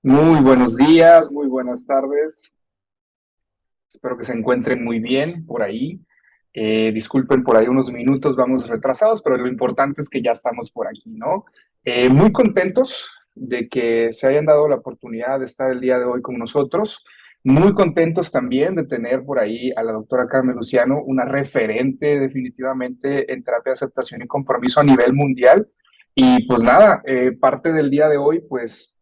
Muy buenos días, muy buenas tardes. Espero que se encuentren muy bien por ahí. Disculpen por ahí unos minutos, vamos retrasados, pero lo importante es que ya estamos por aquí, ¿no? Muy contentos de que se hayan dado la oportunidad de estar el día de hoy con nosotros. Muy contentos también de tener por ahí a la doctora Carmen Luciano, una referente definitivamente en terapia de aceptación y compromiso a nivel mundial. Y pues nada, parte del día de hoy, pues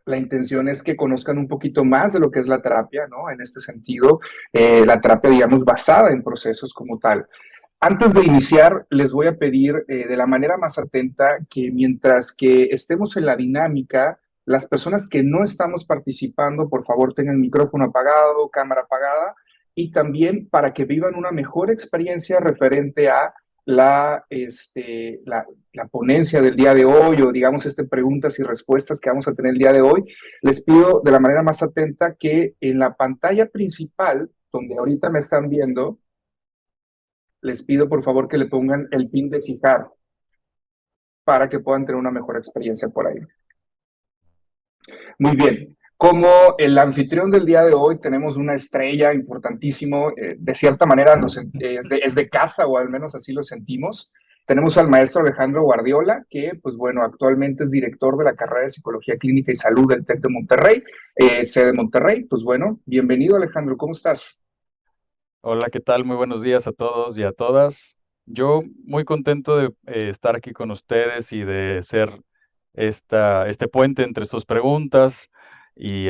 la intención es que conozcan un poquito más de lo que es la terapia, ¿no? En este sentido, la terapia, digamos, basada en procesos como tal. Antes de iniciar, les voy a pedir de la manera más atenta que mientras que estemos en la dinámica, las personas que no estamos participando, por favor, tengan micrófono apagado, cámara apagada, y también para que vivan una mejor experiencia referente a la ponencia del día de hoy o digamos preguntas y respuestas que vamos a tener el día de hoy, les pido de la manera más atenta que en la pantalla principal, donde ahorita me están viendo, les pido por favor que le pongan el pin de fijar para que puedan tener una mejor experiencia por ahí. Muy bien. Como el anfitrión del día de hoy tenemos una estrella importantísimo, de cierta manera es de casa o al menos así lo sentimos. Tenemos al maestro Alejandro Guardiola, que pues bueno, actualmente es director de la carrera de Psicología Clínica y Salud del TEC de Monterrey, sede Monterrey. Pues bueno, bienvenido Alejandro, ¿cómo estás? Hola, ¿qué tal? Muy buenos días a todos y a todas. Yo muy contento de estar aquí con ustedes y de ser este puente entre sus preguntas y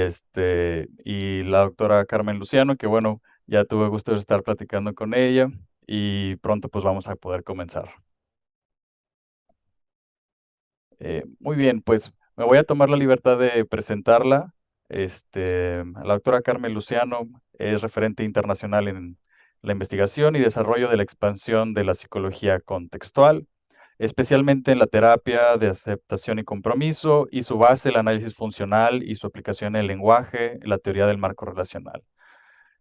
la doctora Carmen Luciano, que bueno, ya tuve gusto de estar platicando con ella y pronto pues vamos a poder comenzar. Muy bien, pues me voy a tomar la libertad de presentarla. La doctora Carmen Luciano es referente internacional en la investigación y desarrollo de la expansión de la psicología contextual, especialmente en la terapia de aceptación y compromiso, y su base, el análisis funcional y su aplicación en el lenguaje, la teoría del marco relacional.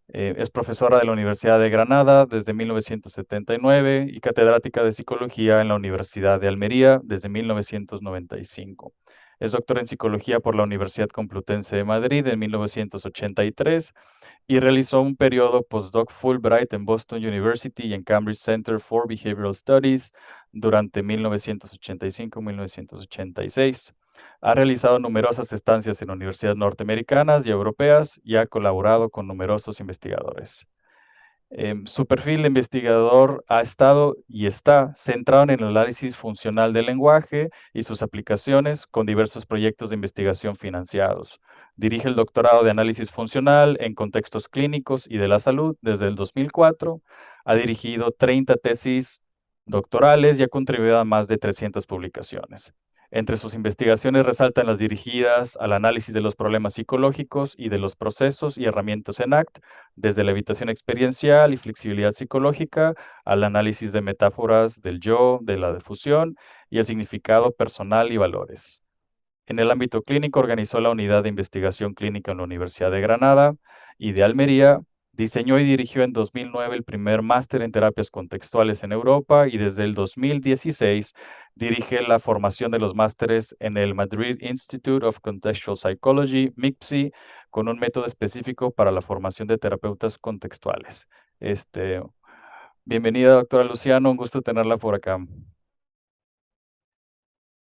Es profesora de la Universidad de Granada desde 1979 y catedrática de psicología en la Universidad de Almería desde 1995. Es doctora en psicología por la Universidad Complutense de Madrid en 1983 y realizó un periodo postdoc Fulbright en Boston University y en Cambridge Center for Behavioral Studies durante 1985-1986. Ha realizado numerosas estancias en universidades norteamericanas y europeas y ha colaborado con numerosos investigadores. Su perfil de investigador ha estado y está centrado en el análisis funcional del lenguaje y sus aplicaciones con diversos proyectos de investigación financiados. Dirige el doctorado de análisis funcional en contextos clínicos y de la salud desde el 2004. Ha dirigido 30 tesis doctorales y ha contribuido a más de 300 publicaciones. Entre sus investigaciones resaltan las dirigidas al análisis de los problemas psicológicos y de los procesos y herramientas en ACT, desde la evitación experiencial y flexibilidad psicológica al análisis de metáforas del yo, de la difusión y el significado personal y valores. En el ámbito clínico organizó la unidad de investigación clínica en la Universidad de Granada y de Almería. Diseñó y dirigió en 2009 el primer máster en terapias contextuales en Europa y desde el 2016 dirige la formación de los másteres en el Madrid Institute of Contextual Psychology, MICPSI, con un método específico para la formación de terapeutas contextuales. Bienvenida, doctora Luciano, un gusto tenerla por acá.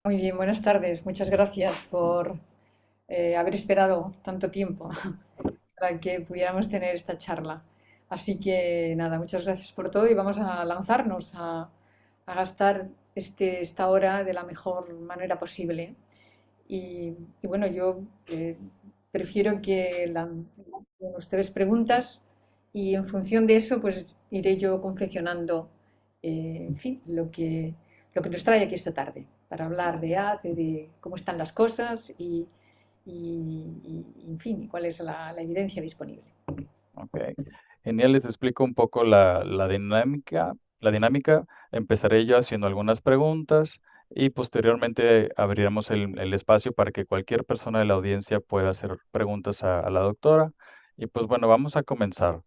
Muy bien, buenas tardes. Muchas gracias por haber esperado tanto tiempo para que pudiéramos tener esta charla. Así que nada, muchas gracias por todo y vamos a lanzarnos a gastar esta hora de la mejor manera posible. Y bueno, yo prefiero que lancen ustedes preguntas y en función de eso, pues iré yo confeccionando, en fin, lo que nos trae aquí esta tarde, para hablar de cómo están las cosas en fin, y cuál es la evidencia disponible. Ok, genial, les explico un poco la dinámica. La dinámica, empezaré yo haciendo algunas preguntas y posteriormente abriremos el espacio para que cualquier persona de la audiencia pueda hacer preguntas a la doctora. Y pues bueno, vamos a comenzar.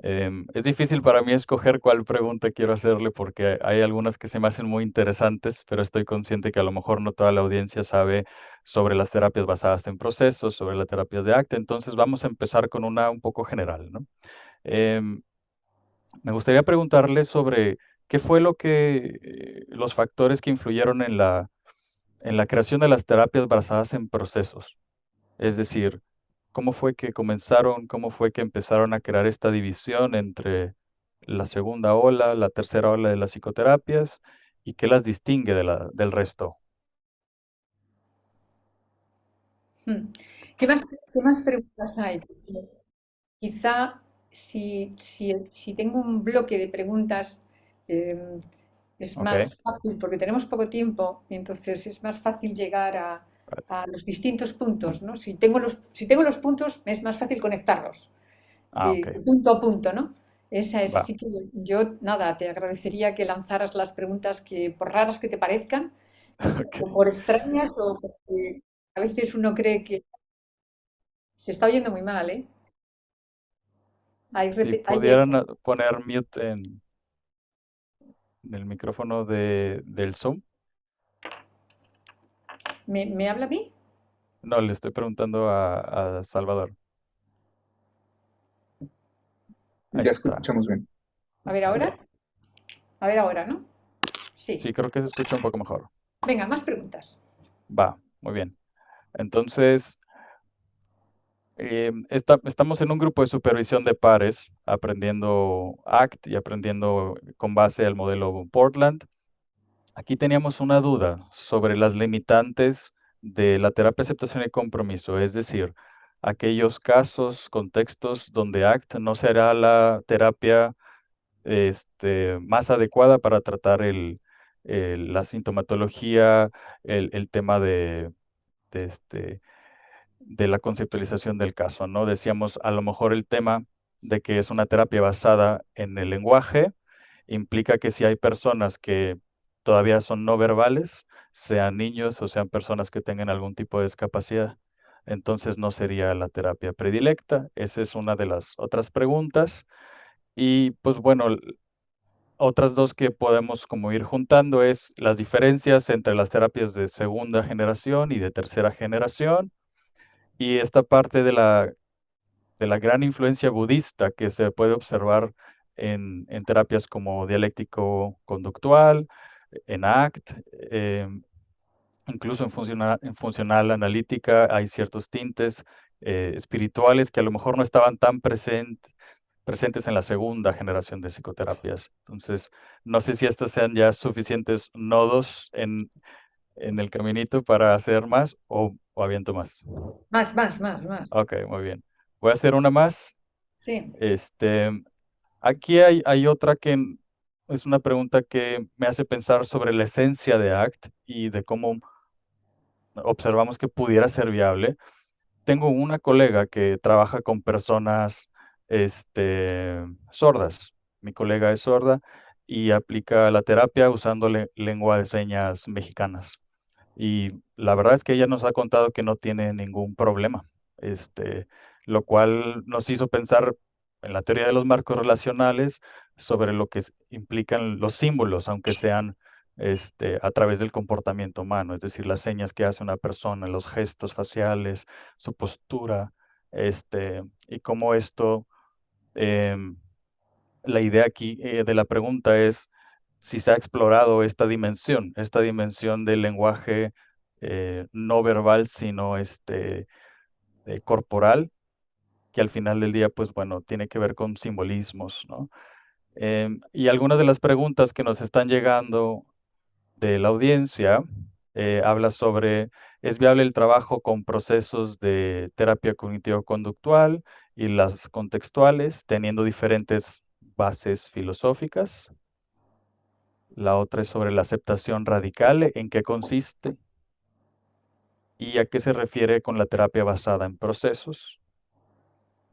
Es difícil para mí escoger cuál pregunta quiero hacerle porque hay algunas que se me hacen muy interesantes, pero estoy consciente que a lo mejor no toda la audiencia sabe sobre las terapias basadas en procesos, sobre las terapias de ACT. Entonces vamos a empezar con una un poco general, ¿no? Em, Me gustaría preguntarle sobre qué fue lo que, los factores que influyeron en la creación de las terapias basadas en procesos. Es decir, ¿cómo fue que comenzaron, cómo fue que empezaron a crear esta división entre la segunda ola, la tercera ola de las psicoterapias y qué las distingue del resto? Hmm. ¿Qué más preguntas hay? Quizá si tengo un bloque de preguntas, eh, es Okey, más fácil, porque tenemos poco tiempo, y entonces es más fácil llegar a los distintos puntos, ¿no? Si tengo los puntos, es más fácil conectarlos, okey, punto a punto, ¿no? Esa es. va, Así que yo, nada, te agradecería que lanzaras las preguntas que, por raras que te parezcan, o okey. por extrañas, o porque a veces uno cree que se está oyendo muy mal, ¿eh? Si Hay pudieran, eco. poner mute en el micrófono del Zoom. ¿Me habla a mí? No, le estoy preguntando a Salvador. Ahí Ya está. escuchamos bien. A ver ahora. Okey. A ver ahora, ¿no? Sí. Sí, creo que se escucha un poco mejor. Venga, más preguntas. Va, muy bien. Entonces, estamos en un grupo de supervisión de pares, aprendiendo ACT y aprendiendo con base al modelo Portland. Aquí teníamos una duda sobre las limitantes de la terapia de aceptación y compromiso, es decir, aquellos casos, contextos donde ACT no será la terapia más adecuada para tratar la sintomatología, el tema de, este, de la conceptualización del caso, ¿no? Decíamos, a lo mejor el tema de que es una terapia basada en el lenguaje implica que si hay personas que todavía son no verbales, sean niños o sean personas que tengan algún tipo de discapacidad, entonces no sería la terapia predilecta. Esa es una de las otras preguntas. Y pues bueno, otras dos que podemos como ir juntando es las diferencias entre las terapias de segunda generación y de tercera generación y esta parte de la gran influencia budista que se puede observar en terapias como dialéctico-conductual, en ACT, incluso en funcional analítica hay ciertos tintes espirituales que a lo mejor no estaban tan presentes en la segunda generación de psicoterapias. Entonces, no sé si estas sean ya suficientes nodos en el caminito para hacer más o aviento más. Más, más, más, más. Ok, muy bien. Voy a hacer una más. Sí. Este, Aquí hay otra es una pregunta que me hace pensar sobre la esencia de ACT y de cómo observamos que pudiera ser viable. Tengo una colega que trabaja con personas, sordas. Mi colega es sorda y aplica la terapia usando lengua de señas mexicanas. Y la verdad es que ella nos ha contado que no tiene ningún problema, lo cual nos hizo pensar en la teoría de los marcos relacionales sobre lo que implican los símbolos, aunque sean a través del comportamiento humano, es decir, las señas que hace una persona, los gestos faciales, su postura, y cómo esto, em, la idea aquí de la pregunta es si se ha explorado esta dimensión del lenguaje no verbal, sino corporal, que al final del día, pues bueno, tiene que ver con simbolismos, ¿no? Y algunas de las preguntas que nos están llegando de la audiencia habla sobre, ¿es viable el trabajo con procesos de terapia cognitivo-conductual y las contextuales, teniendo diferentes bases filosóficas? La otra es sobre la aceptación radical, ¿en qué consiste? ¿Y a qué se refiere con la terapia basada en procesos?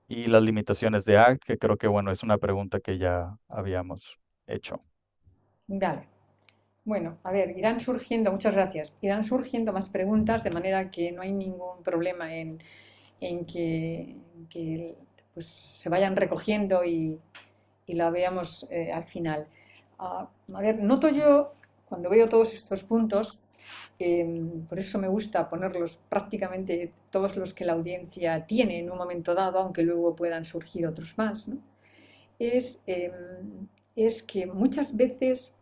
Y las limitaciones de ACT, que creo que, bueno, es una pregunta que ya habíamos hecho. Vale. Bueno, a ver, irán surgiendo, muchas gracias. Irán surgiendo más preguntas, de manera que no hay ningún problema en que pues, se vayan recogiendo y la veamos al final. A ver, noto yo, cuando veo todos estos puntos, por eso me gusta ponerlos prácticamente todos los que la audiencia tiene en un momento dado, aunque luego puedan surgir otros más, ¿no? Es que muchas veces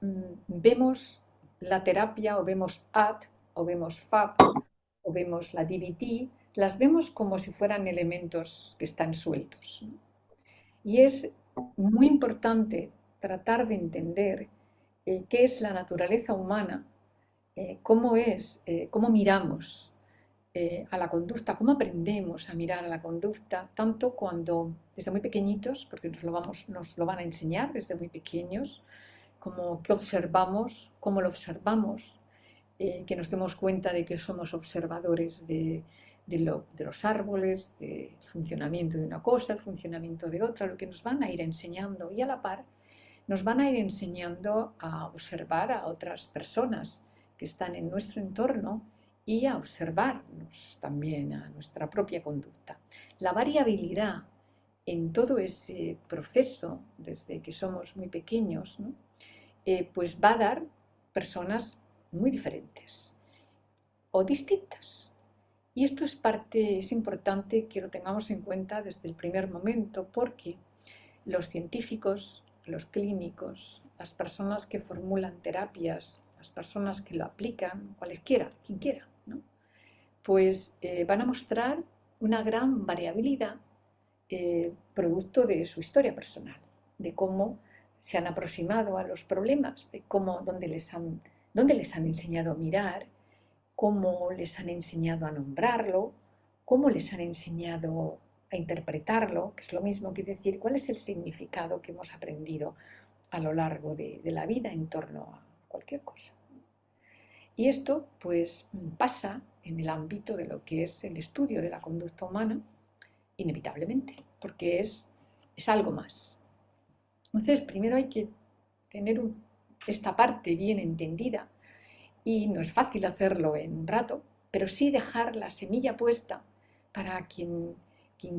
vemos la terapia o vemos AD o vemos FAB o vemos la DBT, las vemos como si fueran elementos que están sueltos, ¿no? Y es muy importante tratar de entender qué es la naturaleza humana, cómo miramos a la conducta, cómo aprendemos a mirar a la conducta, tanto cuando desde muy pequeñitos, porque nos lo van a enseñar desde muy pequeños, como que observamos, cómo lo observamos, que nos demos cuenta de que somos observadores de los árboles, del funcionamiento de una cosa, el funcionamiento de otra, lo que nos van a ir enseñando, y a la par nos van a ir enseñando a observar a otras personas que están en nuestro entorno y a observarnos también a nuestra propia conducta. La variabilidad en todo ese proceso, desde que somos muy pequeños, ¿no? Pues va a dar personas muy diferentes o distintas. Y esto es importante que lo tengamos en cuenta desde el primer momento, porque los científicos, los clínicos, las personas que formulan terapias, las personas que lo aplican, cualesquiera, quien quiera, ¿no? Pues van a mostrar una gran variabilidad producto de su historia personal, de cómo se han aproximado a los problemas, de dónde les han enseñado a mirar, cómo les han enseñado a nombrarlo, cómo les han enseñado a interpretarlo, que es lo mismo que decir cuál es el significado que hemos aprendido a lo largo de la vida en torno a cualquier cosa. Y esto pues pasa en el ámbito de lo que es el estudio de la conducta humana, inevitablemente, porque es algo más. Entonces, primero hay que tener esta parte bien entendida, y no es fácil hacerlo en un rato, pero sí dejar la semilla puesta para quien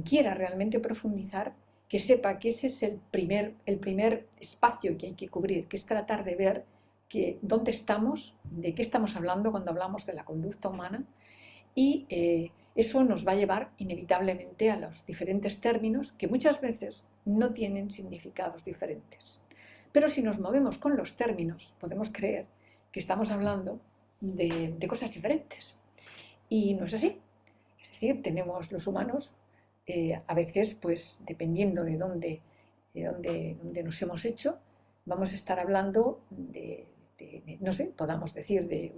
quiera realmente profundizar, que sepa que ese es el primer espacio que hay que cubrir, que es tratar de ver dónde estamos, de qué estamos hablando cuando hablamos de la conducta humana, y eso nos va a llevar inevitablemente a los diferentes términos que muchas veces no tienen significados diferentes. Pero si nos movemos con los términos, podemos creer que estamos hablando de cosas diferentes. Y no es así. Es decir, tenemos los humanos, a veces, pues dependiendo de dónde nos hemos hecho, vamos a estar hablando no sé, podamos decir de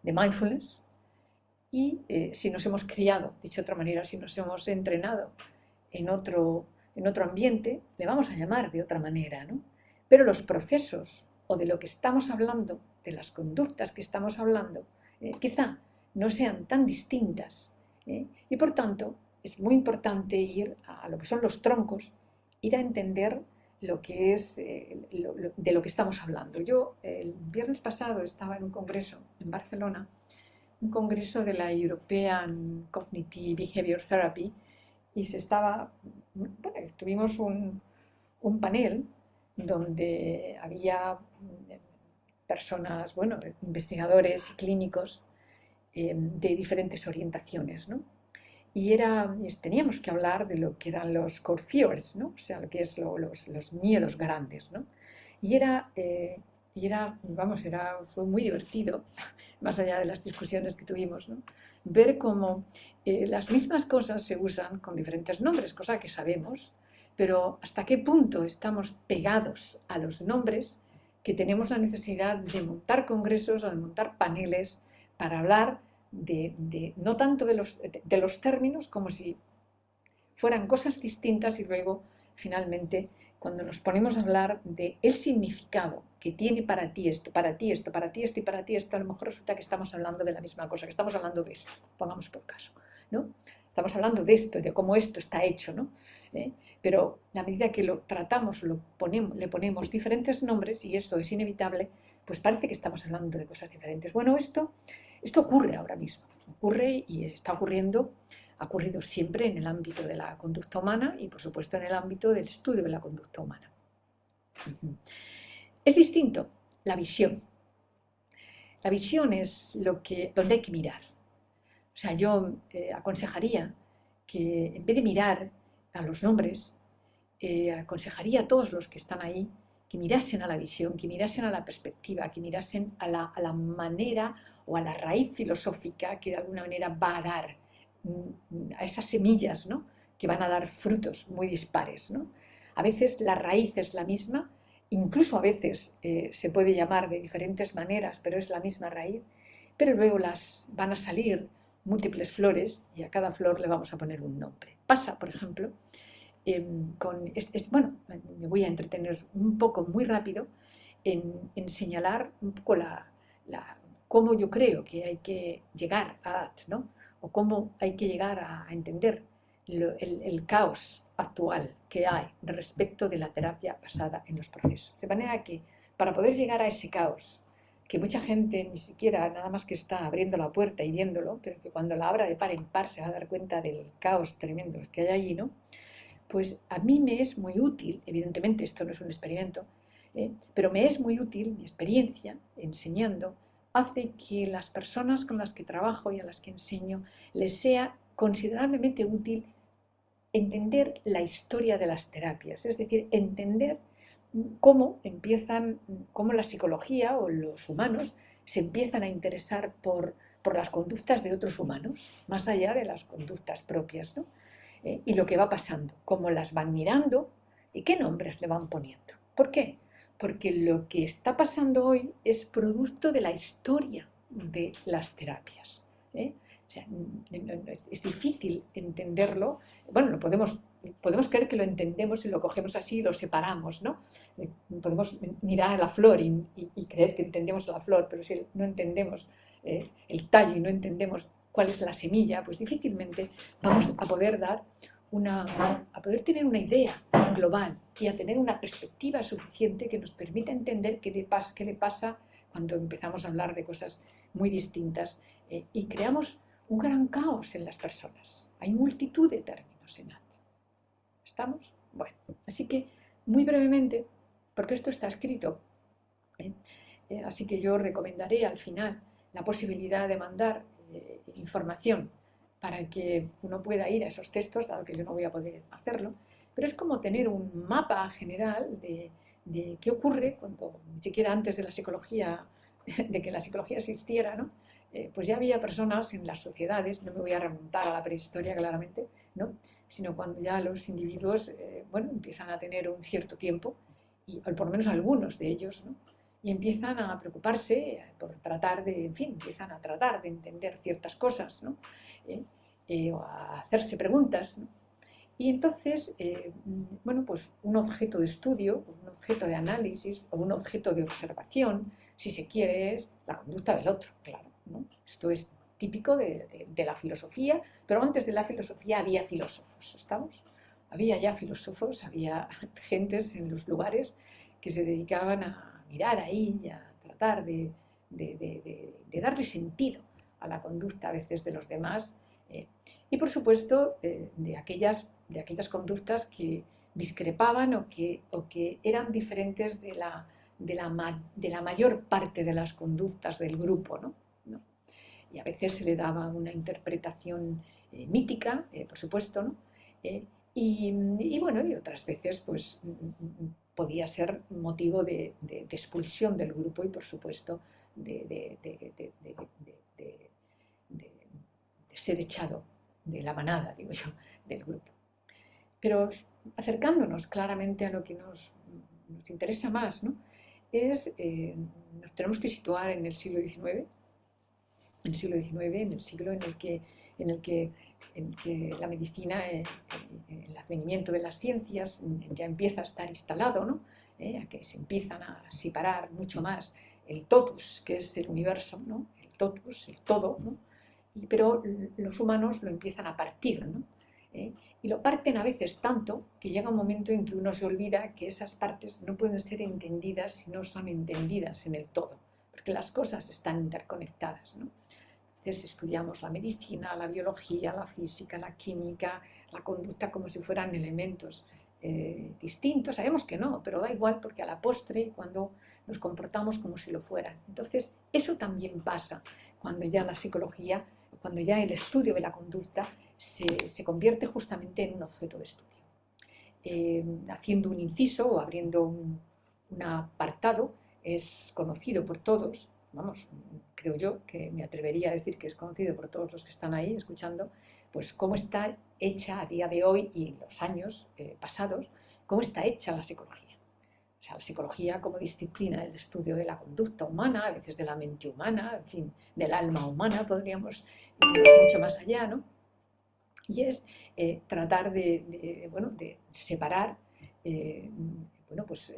mindfulness, y si nos hemos criado, dicho de otra manera, si nos hemos entrenado en otro ambiente, le vamos a llamar de otra manera, ¿no? Pero los procesos o de lo que estamos hablando, de las conductas que estamos hablando, quizá no sean tan distintas, y por tanto es muy importante ir a lo que son los troncos, ir a entender lo que es de lo que estamos hablando. Yo el viernes pasado estaba en un congreso en Barcelona, un congreso de la European Cognitive Behavior Therapy, y tuvimos un panel donde había personas, investigadores y clínicos de diferentes orientaciones, ¿no? Y teníamos que hablar de lo que eran los core fears, ¿no? O sea, lo que es los miedos grandes, ¿no? Fue muy divertido, más allá de las discusiones que tuvimos, ¿no? Ver cómo las mismas cosas se usan con diferentes nombres, cosa que sabemos, pero hasta qué punto estamos pegados a los nombres que tenemos la necesidad de montar congresos o de montar paneles para hablar no tanto de los términos como si fueran cosas distintas, y luego finalmente cuando nos ponemos a hablar del significado que tiene para ti esto, para ti esto, para ti esto y para ti esto, a lo mejor resulta que estamos hablando de la misma cosa, que estamos hablando de esto, pongamos por caso, ¿no? Estamos hablando de esto, de cómo esto está hecho, ¿no? Pero a medida que lo tratamos, le ponemos diferentes nombres, y esto es inevitable, pues parece que estamos hablando de cosas diferentes. Bueno, esto ocurre ahora mismo, ocurre y está ocurriendo. Ha ocurrido siempre en el ámbito de la conducta humana y, por supuesto, en el ámbito del estudio de la conducta humana. Es distinto la visión. La visión es donde hay que mirar. O sea, yo aconsejaría que en vez de mirar a los nombres, aconsejaría a todos los que están ahí que mirasen a la visión, que mirasen a la perspectiva, que mirasen a la manera o a la raíz filosófica que de alguna manera va a dar a esas semillas, ¿no?, que van a dar frutos muy dispares, ¿no? A veces la raíz es la misma, incluso a veces se puede llamar de diferentes maneras, pero es la misma raíz, pero luego van a salir múltiples flores y a cada flor le vamos a poner un nombre. Pasa, por ejemplo, bueno, me voy a entretener un poco muy rápido en señalar un poco cómo yo creo que hay que llegar a, ¿no?, o cómo hay que llegar a entender el caos actual que hay respecto de la terapia basada en los procesos. De manera que para poder llegar a ese caos, que mucha gente ni siquiera nada más que está abriendo la puerta y viéndolo, pero que cuando la abra de par en par se va a dar cuenta del caos tremendo que hay allí, ¿no?, pues a mí me es muy útil, evidentemente esto no es un experimento, pero me es muy útil, mi experiencia enseñando hace que las personas con las que trabajo y a las que enseño les sea considerablemente útil entender la historia de las terapias, es decir, entender cómo la psicología o los humanos se empiezan a interesar por las conductas de otros humanos, más allá de las conductas propias, ¿no? Y lo que va pasando, cómo las van mirando y qué nombres le van poniendo. ¿Por qué? Porque lo que está pasando hoy es producto de la historia de las terapias. O sea, es difícil entenderlo. Bueno, podemos creer que lo entendemos y lo cogemos así y lo separamos, ¿no? Podemos mirar a la flor y creer que entendemos la flor, pero si no entendemos el tallo y no entendemos cuál es la semilla, pues difícilmente vamos a poder tener una idea global y a tener una perspectiva suficiente que nos permita entender qué le pasa cuando empezamos a hablar de cosas muy distintas y creamos un gran caos en las personas. Hay multitud de términos en AT. ¿Estamos? Bueno, así que muy brevemente, porque esto está escrito, así que yo recomendaré al final la posibilidad de mandar información para que uno pueda ir a esos textos, dado que yo no voy a poder hacerlo, pero es como tener un mapa general de qué ocurre cuando, ni siquiera antes de la psicología, de que la psicología existiera, ¿no? Pues ya había personas en las sociedades, no me voy a remontar a la prehistoria claramente, ¿no?, sino cuando ya los individuos empiezan a tener un cierto tiempo, y por lo menos algunos de ellos, ¿no?, y empiezan a preocuparse por tratar empiezan a tratar de entender ciertas cosas, ¿no?, o a hacerse preguntas, ¿no? Y entonces, pues un objeto de estudio, un objeto de análisis o un objeto de observación, si se quiere, es la conducta del otro, claro, ¿no? Esto es típico de la filosofía, pero antes de la filosofía había filósofos, ¿estamos? Había ya filósofos, había gentes en los lugares que se dedicaban a mirar ahí y a tratar de darle sentido a la conducta a veces de los demás, y por supuesto de aquellas conductas que discrepaban o que eran diferentes de la mayor parte de las conductas del grupo, ¿no? Y a veces se le daba una interpretación mítica, por supuesto, ¿no? Y otras veces pues podía ser motivo de expulsión del grupo y por supuesto de ser echado de la manada, digo yo, del grupo. Pero acercándonos claramente a lo que nos interesa más, ¿no?, nos tenemos que situar en el siglo XIX, en el siglo en el que la medicina, el advenimiento de las ciencias ya empieza a estar instalado, ¿no?, a que se empiezan a separar mucho más el totus, que es el universo, ¿no?, el totus, el todo, ¿no?, pero los humanos lo empiezan a partir, ¿no? Y lo parten a veces tanto que llega un momento en que uno se olvida que esas partes no pueden ser entendidas si no son entendidas en el todo, porque las cosas están interconectadas, ¿no? Entonces estudiamos la medicina, la biología, la física, la química, la conducta como si fueran elementos distinto, sabemos que no, pero da igual porque a la postre cuando nos comportamos como si lo fueran. Entonces, eso también pasa cuando ya la psicología, cuando ya el estudio de la conducta se convierte justamente en un objeto de estudio. Haciendo un inciso o abriendo un apartado, es conocido por todos, vamos, creo yo que me atrevería a decir que es conocido por todos los que están ahí escuchando, pues cómo está hecha a día de hoy y en los años pasados, cómo está hecha la psicología. O sea, la psicología como disciplina del estudio de la conducta humana, a veces de la mente humana, en fin, del alma humana, podríamos ir mucho más allá, ¿no? Y es tratar de separar, pues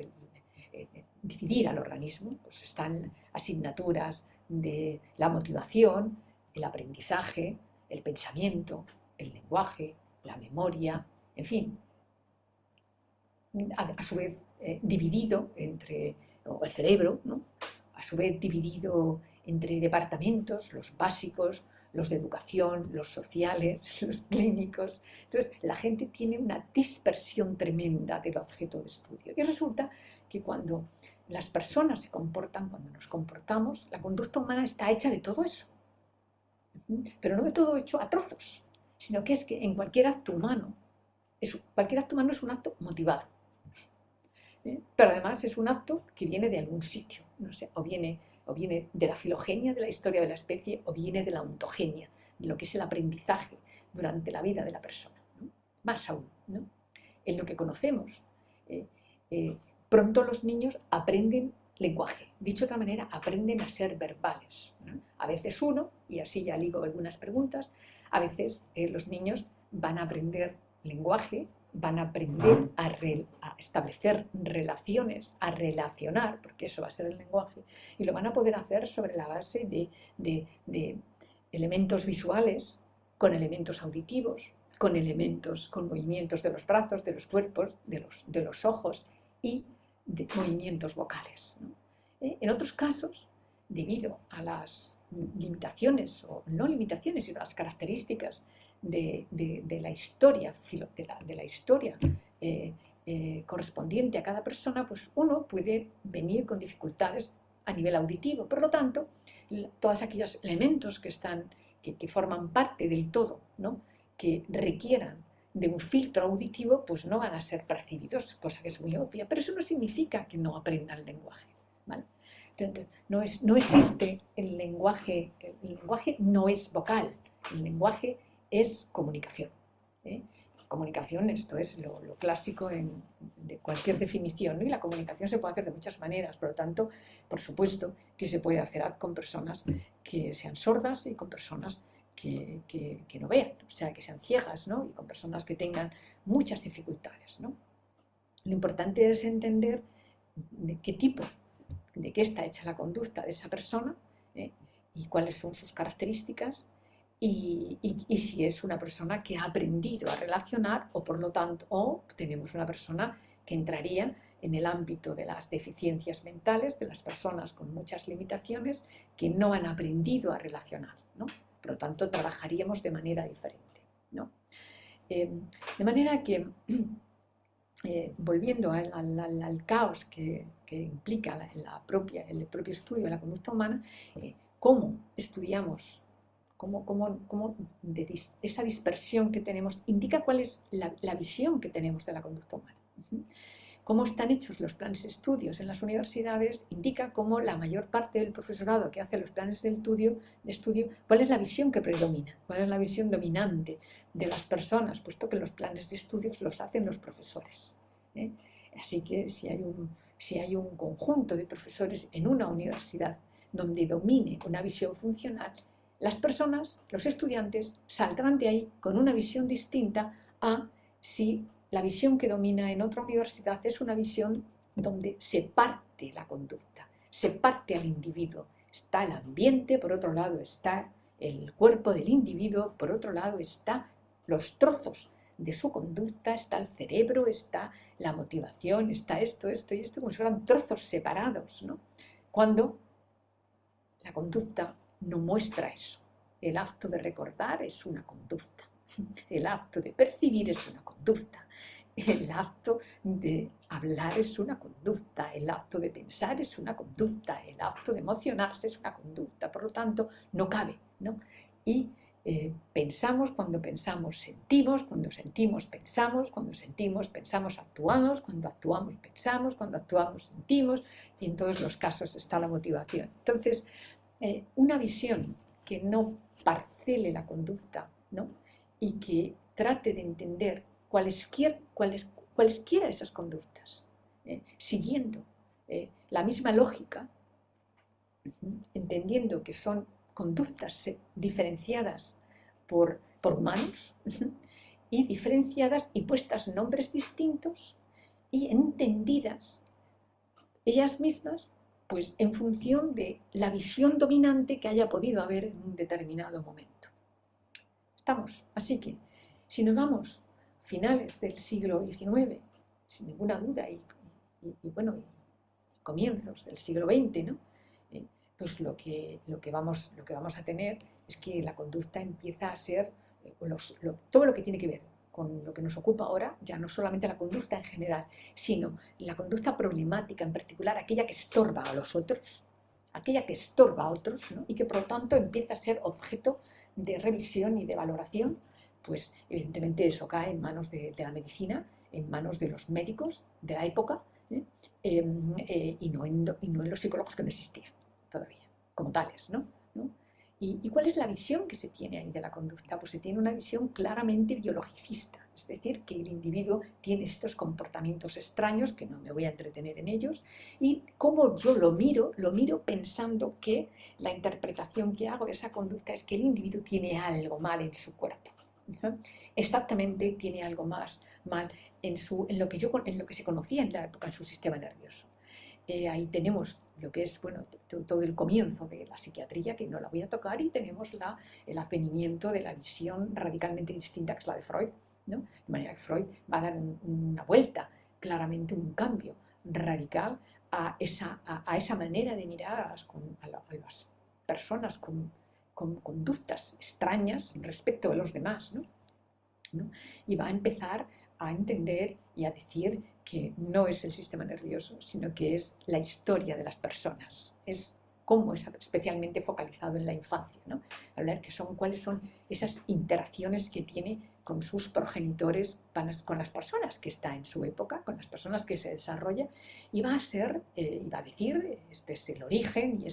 dividir al organismo. Pues están asignaturas de la motivación, el aprendizaje, el pensamiento, el lenguaje, la memoria, en fin, a su vez dividido entre, o el cerebro, ¿no? A su vez dividido entre departamentos, los básicos, los de educación, los sociales, los clínicos. Entonces, la gente tiene una dispersión tremenda del objeto de estudio. Y resulta que cuando las personas se comportan, cuando nos comportamos, la conducta humana está hecha de todo eso. Pero no de todo hecho a trozos, sino que es que en cualquier acto humano es un acto motivado. Pero además es un acto que viene de algún sitio, no sé, o viene de la filogenia de la historia de la especie, o viene de la ontogenia, de lo que es el aprendizaje durante la vida de la persona, ¿no? Más aún, ¿no? En lo que conocemos, pronto los niños aprenden lenguaje, dicho de otra manera, aprenden a ser verbales, ¿no? A veces uno, y así ya ligo algunas preguntas, a veces los niños van a aprender lenguaje, van a aprender a establecer relaciones, a relacionar, porque eso va a ser el lenguaje, y lo van a poder hacer sobre la base de elementos visuales, con elementos auditivos, con movimientos de los brazos, de los cuerpos, de los ojos y de movimientos vocales, ¿no? En otros casos, debido a las limitaciones, o no limitaciones, sino a las características de la historia, correspondiente a cada persona, pues uno puede venir con dificultades a nivel auditivo. Por lo tanto, todos aquellos elementos que forman parte del todo, ¿no? Que requieran de un filtro auditivo, pues no van a ser percibidos, cosa que es muy obvia, pero eso no significa que no aprendan el lenguaje, ¿vale? Entonces, no existe el lenguaje no es vocal, el lenguaje es comunicación, ¿eh? Comunicación, esto es lo clásico de cualquier definición, ¿no? Y la comunicación se puede hacer de muchas maneras, por lo tanto, por supuesto que se puede hacer con personas que sean sordas y con personas que no vean, o sea, que sean ciegas, ¿no? Y con personas que tengan muchas dificultades, ¿no? Lo importante es entender de qué está hecha la conducta de esa persona, y cuáles son sus características, y si es una persona que ha aprendido a relacionar, o por lo tanto, o tenemos una persona que entraría en el ámbito de las deficiencias mentales, de las personas con muchas limitaciones que no han aprendido a relacionar, ¿no? Por lo tanto, trabajaríamos de manera diferente, ¿no? De manera que, volviendo al caos que implica el propio estudio de la conducta humana, ¿cómo estudiamos? Esa dispersión que tenemos indica cuál es la visión que tenemos de la conducta humana. Cómo están hechos los planes de estudios en las universidades indica cómo la mayor parte del profesorado que hace los planes de estudio, cuál es la visión que predomina, cuál es la visión dominante de las personas, puesto que los planes de estudios los hacen los profesores, ¿eh? Así que si hay un conjunto de profesores en una universidad donde domine una visión funcional, las personas, los estudiantes, saldrán de ahí con una visión distinta a si la visión que domina en otra universidad es una visión donde se parte la conducta, se parte al individuo. Está el ambiente, por otro lado está el cuerpo del individuo, por otro lado está los trozos de su conducta, está el cerebro, está la motivación, está esto y esto, como si fueran trozos separados, ¿no? Cuando la conducta no muestra eso. El acto de recordar es una conducta, el acto de percibir es una conducta, el acto de hablar es una conducta, el acto de pensar es una conducta, el acto de emocionarse es una conducta, por lo tanto, no cabe, ¿no? Y pensamos cuando pensamos, sentimos, cuando sentimos, pensamos, cuando sentimos, pensamos, actuamos, cuando actuamos, pensamos, cuando actuamos, sentimos, y en todos los casos está la motivación. Entonces, una visión que no parcele la conducta, ¿no? Y que trate de entender cualesquiera esas conductas, siguiendo la misma lógica, entendiendo que son conductas diferenciadas por humanos y diferenciadas y puestas nombres distintos y entendidas ellas mismas pues en función de la visión dominante que haya podido haber en un determinado momento. Estamos, así que si nos vamos finales del siglo XIX, sin ninguna duda, y comienzos del siglo XX, ¿no? Pues lo que vamos a tener es que la conducta empieza a ser todo lo que tiene que ver con lo que nos ocupa ahora, ya no solamente la conducta en general, sino la conducta problemática en particular, aquella que estorba a los otros, aquella que estorba a otros, ¿no? Y que por lo tanto empieza a ser objeto de revisión y de valoración, pues evidentemente eso cae en manos de la medicina, en manos de los médicos de la época, y no en los psicólogos que no existían todavía, como tales, ¿no? ¿Y cuál es la visión que se tiene ahí de la conducta? Pues se tiene una visión claramente biologicista, es decir, que el individuo tiene estos comportamientos extraños, que no me voy a entretener en ellos, y como yo lo miro pensando que la interpretación que hago de esa conducta es que el individuo tiene algo mal en su cuerpo, ¿no? Exactamente tiene algo más mal en lo que se conocía en la época en su sistema nervioso. Ahí tenemos lo que es, bueno, todo el comienzo de la psiquiatría, que no la voy a tocar, y tenemos el advenimiento de la visión radicalmente distinta, que es la de Freud, ¿no? De manera que Freud va a dar una vuelta, claramente un cambio radical a esa manera de mirar a las personas con conductas extrañas respecto a los demás, ¿no? Y va a empezar a entender y a decir que no es el sistema nervioso, sino que es la historia de las personas, es cómo es especialmente focalizado en la infancia, ¿no? Hablar cuáles son esas interacciones que tiene con sus progenitores, con las personas que está en su época, con las personas que se desarrolla, y va a decir, este es el origen, y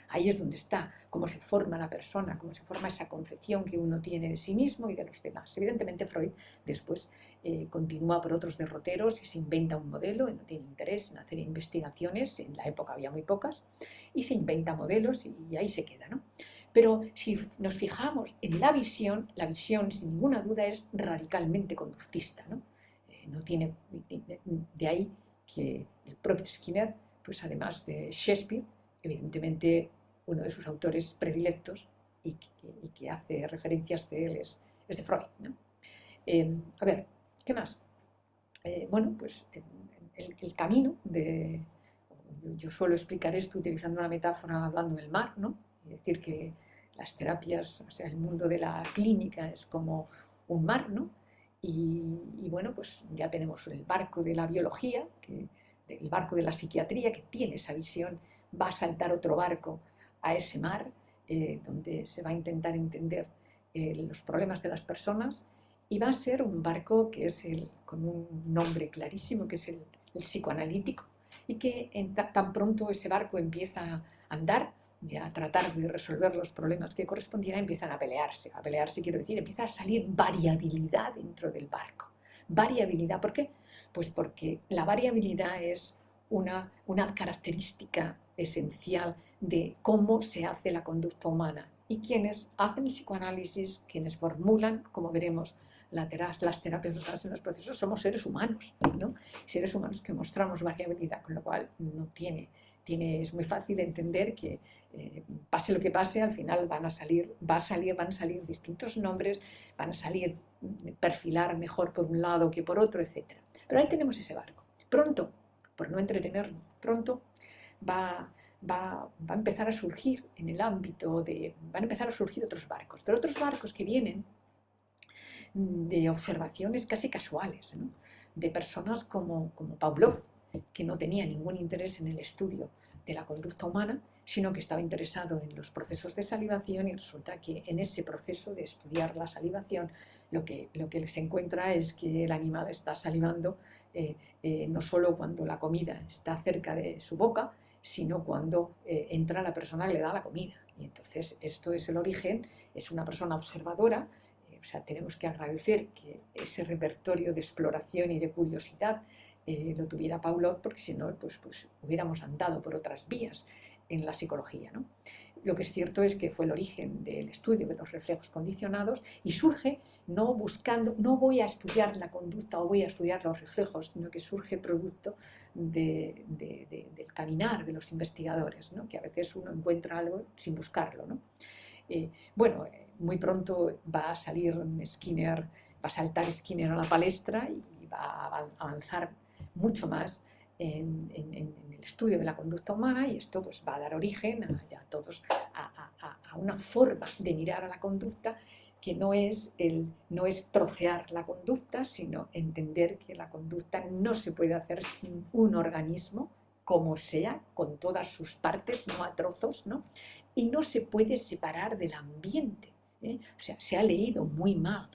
ahí es donde está, cómo se forma la persona, cómo se forma esa concepción que uno tiene de sí mismo y de los demás. Evidentemente Freud después continúa por otros derroteros y se inventa un modelo, no tiene interés en hacer investigaciones, en la época había muy pocas, y se inventa modelos y ahí se queda, ¿no? Pero si nos fijamos en la visión sin ninguna duda es radicalmente conductista, ¿no? No tiene de ahí que el propio Skinner, pues además de Shakespeare, evidentemente uno de sus autores predilectos y que hace referencias de él es de Freud, ¿no? A ver, ¿qué más? Bueno, pues el camino de... Yo suelo explicar esto utilizando una metáfora hablando del mar, ¿no? Es decir, que las terapias, o sea, el mundo de la clínica es como un mar, ¿no? Y bueno, pues ya tenemos el barco de la biología, el barco de la psiquiatría, que tiene esa visión, va a saltar otro barco a ese mar, donde se va a intentar entender los problemas de las personas, y va a ser un barco que es con un nombre clarísimo, que es el psicoanalítico, y que tan pronto ese barco empieza a andar, a tratar de resolver los problemas que correspondieran, empiezan a pelearse. A pelearse quiero decir, empieza a salir variabilidad dentro del barco. Variabilidad, ¿por qué? Pues porque la variabilidad es una característica esencial de cómo se hace la conducta humana. Y quienes hacen el psicoanálisis, quienes formulan, como veremos, las terapias basadas en los procesos, somos seres humanos, ¿no? Seres humanos que mostramos variabilidad, con lo cual es muy fácil entender que pase lo que pase, al final van a salir distintos nombres, van a salir perfilar mejor por un lado que por otro, etc. Pero ahí tenemos ese barco. Pronto, por no entretenernos, pronto va a empezar a surgir en el ámbito van a empezar a surgir otros barcos, pero otros barcos que vienen de observaciones casi casuales, ¿no? de personas como Pavlov, que no tenía ningún interés en el estudio de la conducta humana, sino que estaba interesado en los procesos de salivación, y resulta que en ese proceso de estudiar la salivación lo que se encuentra es que el animal está salivando no solo cuando la comida está cerca de su boca, sino cuando entra la persona que le da la comida. Y entonces esto es el origen, es una persona observadora, o sea, tenemos que agradecer que ese repertorio de exploración y de curiosidad lo tuviera Pavlov, porque si no, pues hubiéramos andado por otras vías en la psicología, ¿no? Lo que es cierto es que fue el origen del estudio de los reflejos condicionados y surge no buscando, no voy a estudiar la conducta o voy a estudiar los reflejos, sino que surge producto del caminar de los investigadores, ¿no? Que a veces uno encuentra algo sin buscarlo, ¿no? Muy pronto va a salir Skinner, va a saltar Skinner a la palestra y va a avanzar mucho más en el estudio de la conducta humana, y esto pues va a dar origen a una forma de mirar a la conducta que no es trocear la conducta, sino entender que la conducta no se puede hacer sin un organismo, como sea, con todas sus partes, no a trozos, ¿no? Y no se puede separar del ambiente, ¿eh? O sea, se ha leído muy mal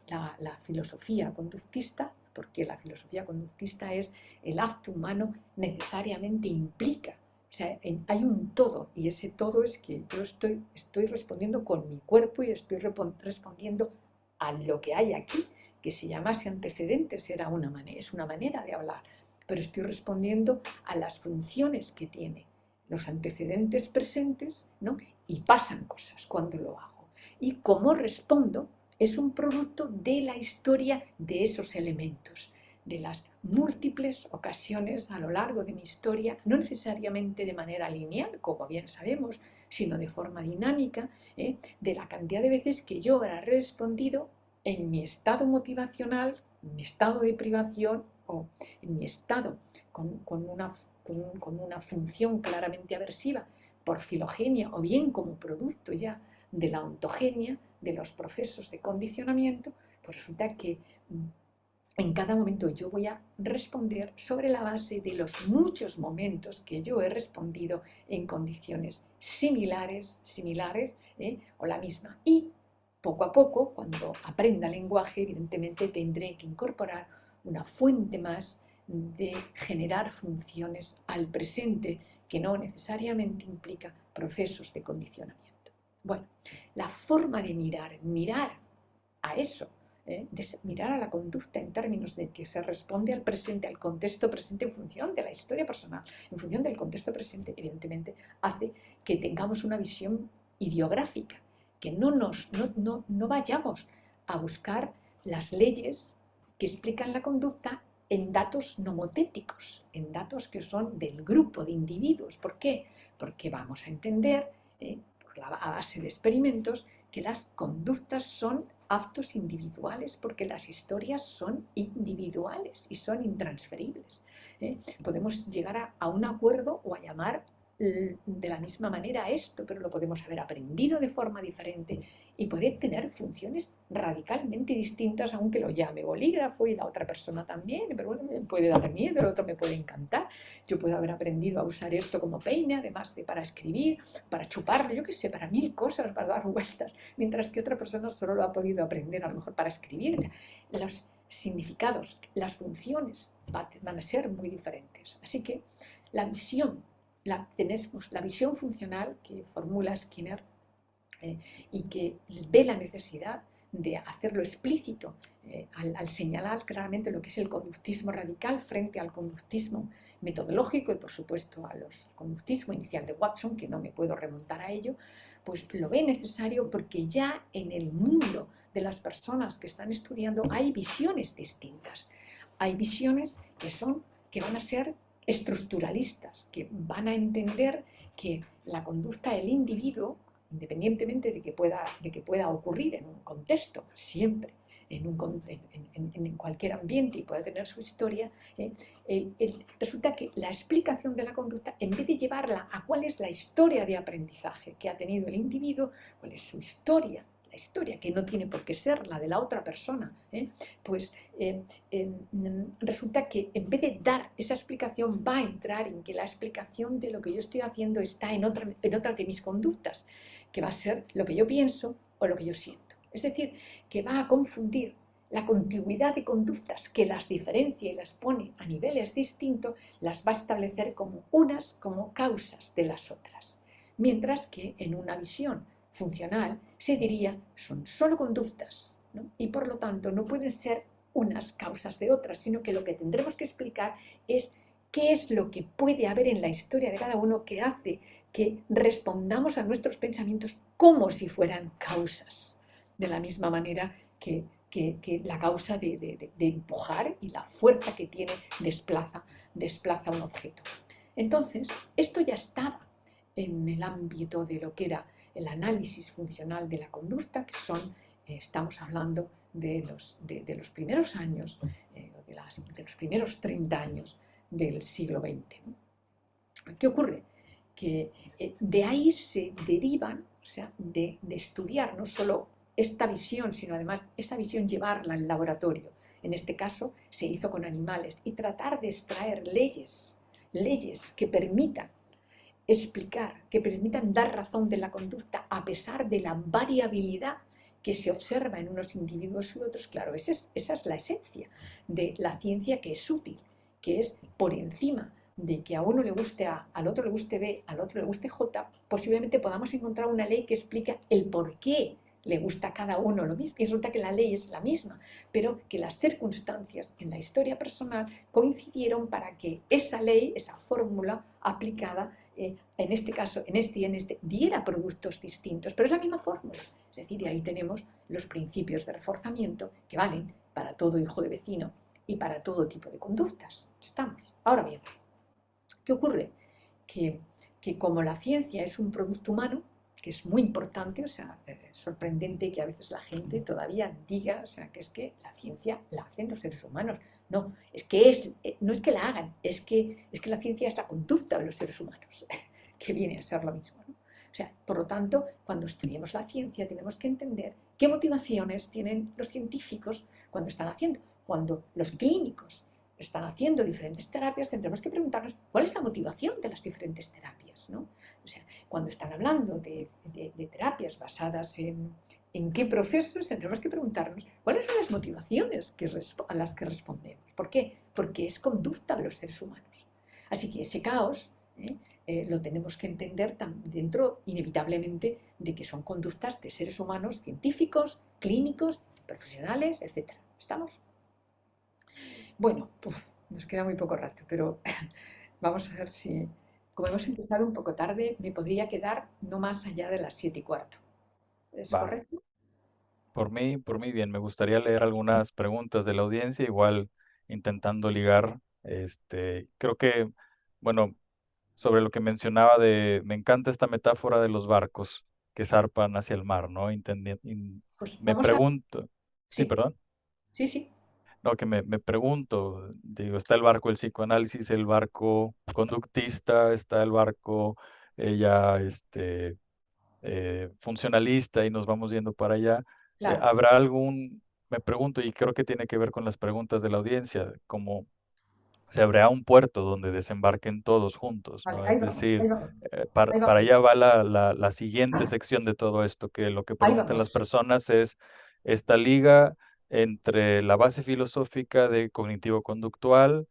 la filosofía conductista, porque la filosofía conductista es el acto humano necesariamente implica, o sea, hay un todo, y ese todo es que yo estoy respondiendo con mi cuerpo y estoy respondiendo a lo que hay aquí, que si llamase antecedentes es una manera de hablar, pero estoy respondiendo a las funciones que tiene los antecedentes presentes, ¿no? Y pasan cosas cuando lo hago. Y cómo respondo es un producto de la historia de esos elementos, de las múltiples ocasiones a lo largo de mi historia, no necesariamente de manera lineal, como bien sabemos, sino de forma dinámica, de la cantidad de veces que yo habré respondido en mi estado motivacional, en mi estado de privación o en mi estado con una función claramente aversiva por filogenia o bien como producto ya de la ontogenia, de los procesos de condicionamiento, pues resulta que en cada momento yo voy a responder sobre la base de los muchos momentos que yo he respondido en condiciones similares, o la misma. Y poco a poco, cuando aprenda lenguaje, evidentemente tendré que incorporar una fuente más de generar funciones al presente, que no necesariamente implica procesos de condicionamiento. Bueno, la forma de mirar a eso, de mirar a la conducta en términos de que se responde al presente, al contexto presente en función de la historia personal, en función del contexto presente, evidentemente hace que tengamos una visión ideográfica, que no vayamos a buscar las leyes que explican la conducta en datos nomotéticos, en datos que son del grupo de individuos. ¿Por qué? Porque vamos a entender, a base de experimentos, que las conductas son actos individuales, porque las historias son individuales y son intransferibles. Podemos llegar a un acuerdo o a llamar de la misma manera a esto, pero lo podemos haber aprendido de forma diferente y puede tener funciones radicalmente distintas, aunque lo llame bolígrafo y la otra persona también, pero bueno, me puede dar miedo, el otro me puede encantar. Yo puedo haber aprendido a usar esto como peine, además de para escribir, para chuparlo, yo qué sé, para 1000 cosas, para dar vueltas, mientras que otra persona solo lo ha podido aprender a lo mejor para escribir. Los significados, las funciones van a ser muy diferentes. Así que la visión, tenemos la visión funcional que formula Skinner y que ve la necesidad de hacerlo explícito al señalar claramente lo que es el conductismo radical frente al conductismo metodológico y por supuesto al conductismo inicial de Watson, que no me puedo remontar a ello, pues lo ve necesario porque ya en el mundo de las personas que están estudiando hay visiones distintas. Hay visiones que van a ser estructuralistas, que van a entender que la conducta del individuo, independientemente de que pueda ocurrir en un contexto, siempre, en cualquier ambiente y pueda tener su historia, resulta que la explicación de la conducta, en vez de llevarla a cuál es la historia de aprendizaje que ha tenido el individuo, cuál es su historia, la historia, que no tiene por qué ser la de la otra persona, pues resulta que en vez de dar esa explicación, va a entrar en que la explicación de lo que yo estoy haciendo está en otra de mis conductas, que va a ser lo que yo pienso o lo que yo siento. Es decir, que va a confundir la contigüidad de conductas que las diferencia y las pone a niveles distintos, las va a establecer como unas como causas de las otras. Mientras que en una visión funcional se diría son solo conductas, ¿no? Y por lo tanto no pueden ser unas causas de otras, sino que lo que tendremos que explicar es qué es lo que puede haber en la historia de cada uno que hace que respondamos a nuestros pensamientos como si fueran causas, de la misma manera que la causa de empujar y la fuerza que tiene desplaza un objeto. Entonces, esto ya estaba en el ámbito de lo que era el análisis funcional de la conducta, que son, estamos hablando de los primeros años, de los primeros 30 años del siglo XX. ¿Qué ocurre? Que de ahí se derivan, o sea, de estudiar no solo esta visión, sino además esa visión llevarla al laboratorio. En este caso se hizo con animales y tratar de extraer leyes que permitan explicar, que permitan dar razón de la conducta a pesar de la variabilidad que se observa en unos individuos y otros. Claro, esa es la esencia de la ciencia, que es útil, que es por encima de que a uno le guste A, al otro le guste B, al otro le guste J, posiblemente podamos encontrar una ley que explica el por qué le gusta a cada uno lo mismo. Y resulta que la ley es la misma, pero que las circunstancias en la historia personal coincidieron para que esa ley, esa fórmula aplicada, en este caso, en este y en este, diera productos distintos, pero es la misma fórmula. Es decir, y ahí tenemos los principios de reforzamiento que valen para todo hijo de vecino y para todo tipo de conductas. Estamos. Ahora bien, ¿qué ocurre? Que como la ciencia es un producto humano, que es muy importante, o sea, es sorprendente que a veces la gente todavía diga, o sea, que es que la ciencia la hacen los seres humanos. No, no es que la hagan, es que la ciencia es la conducta de los seres humanos, que viene a ser lo mismo, ¿no? O sea, por lo tanto, cuando estudiemos la ciencia tenemos que entender qué motivaciones tienen los científicos cuando están haciendo, cuando los clínicos están haciendo diferentes terapias, tendremos que preguntarnos cuál es la motivación de las diferentes terapias, ¿no? O sea, cuando están hablando de terapias basadas en qué procesos, tendremos que preguntarnos cuáles son las motivaciones a las que respondemos. ¿Por qué? Porque es conducta de los seres humanos. Así que ese caos lo tenemos que entender dentro, inevitablemente, de que son conductas de seres humanos, científicos, clínicos, profesionales, etc. ¿Estamos? Bueno, nos queda muy poco rato, pero vamos a ver si, como hemos empezado un poco tarde, me podría quedar no más allá de las 7:15. ¿Es Va, correcto? por mí bien. Me gustaría leer algunas preguntas de la audiencia, igual intentando ligar, creo que, bueno, sobre lo que mencionaba me encanta esta metáfora de los barcos que zarpan hacia el mar, ¿no? Pues Me vamos a... pregunto, sí, Sí, perdón. sí, sí, No, que me pregunto, digo, está el barco del psicoanálisis, el barco conductista, está el barco ya funcionalista y nos vamos yendo para allá. claro. ¿Habrá me pregunto, y creo que tiene que ver con las preguntas de la audiencia, como se habrá un puerto donde desembarquen todos juntos, Vale, ¿no? ahí Es vamos, decir, ahí vamos, ahí para vamos, allá va la siguiente sección de todo esto, que lo que ahí preguntan las vamos. personas es esta liga entre la base filosófica de cognitivo-conductual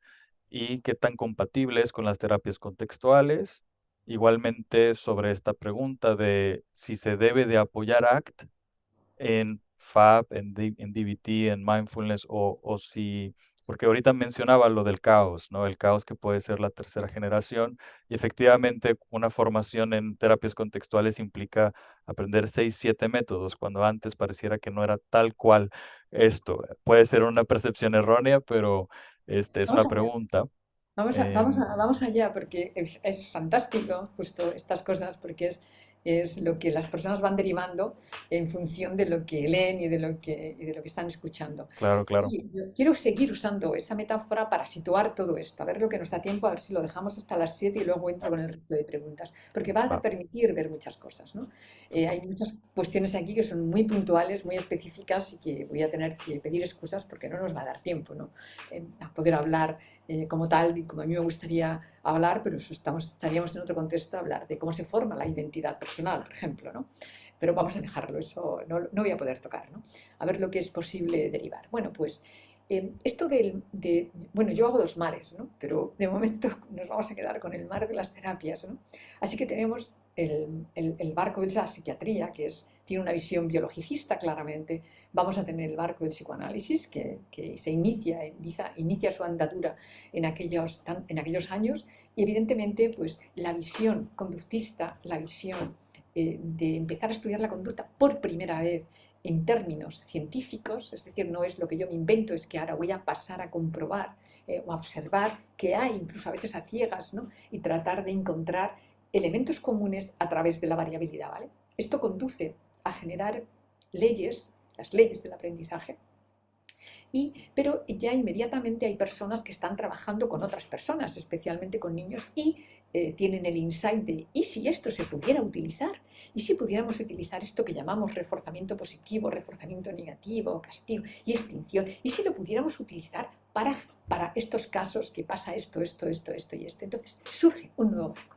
y qué tan compatible es con las terapias contextuales. Igualmente sobre esta pregunta de si se debe de apoyar ACT en FAB, en DBT, en mindfulness, o si, porque ahorita mencionaba lo del caos, ¿no? El caos que puede ser la tercera generación, y efectivamente una formación en terapias contextuales implica aprender 6, 7 métodos, cuando antes pareciera que no era tal cual esto. Puede ser una percepción errónea, pero es Vamos una allá. pregunta. Vamos Em, allá, porque es fantástico justo estas cosas, porque es es lo que las personas van derivando en función de lo que leen y de lo que están escuchando. Claro, claro. Y yo quiero seguir usando esa metáfora para situar todo esto, a ver lo que nos da tiempo, a ver si lo dejamos hasta las 7 y luego entro con el resto de preguntas, porque va a Va. permitir ver muchas cosas, ¿no? Hay muchas cuestiones aquí que son muy puntuales, muy específicas y que voy a tener que pedir excusas porque no nos va a dar tiempo, ¿no? A poder hablar como tal y como a mí me gustaría hablar, pero eso estaríamos en otro contexto, hablar de cómo se forma la identidad personal, por ejemplo, ¿no? Pero vamos a dejarlo, eso no voy a poder tocar, ¿no? A ver lo que es posible derivar. Bueno, pues esto bueno, yo hago 2 mares, ¿no? Pero de momento nos vamos a quedar con el mar de las terapias, ¿no? Así que tenemos el barco de la psiquiatría, tiene una visión biologicista claramente. Vamos a tener el barco del psicoanálisis, que se inicia su andadura en aquellos años, y evidentemente pues, la visión conductista, la visión de empezar a estudiar la conducta por primera vez en términos científicos, es decir, no es lo que yo me invento, es que ahora voy a pasar a comprobar o a observar que hay, incluso a veces a ciegas, ¿no? Y tratar de encontrar elementos comunes a través de la variabilidad, ¿vale? Esto conduce a generar leyes, las leyes del aprendizaje, pero ya inmediatamente hay personas que están trabajando con otras personas, especialmente con niños, y tienen el insight de ¿y si esto se pudiera utilizar? ¿Y si pudiéramos utilizar esto que llamamos reforzamiento positivo, reforzamiento negativo, castigo y extinción? ¿Y si lo pudiéramos utilizar para estos casos que pasa esto y esto? Entonces surge un nuevo barco.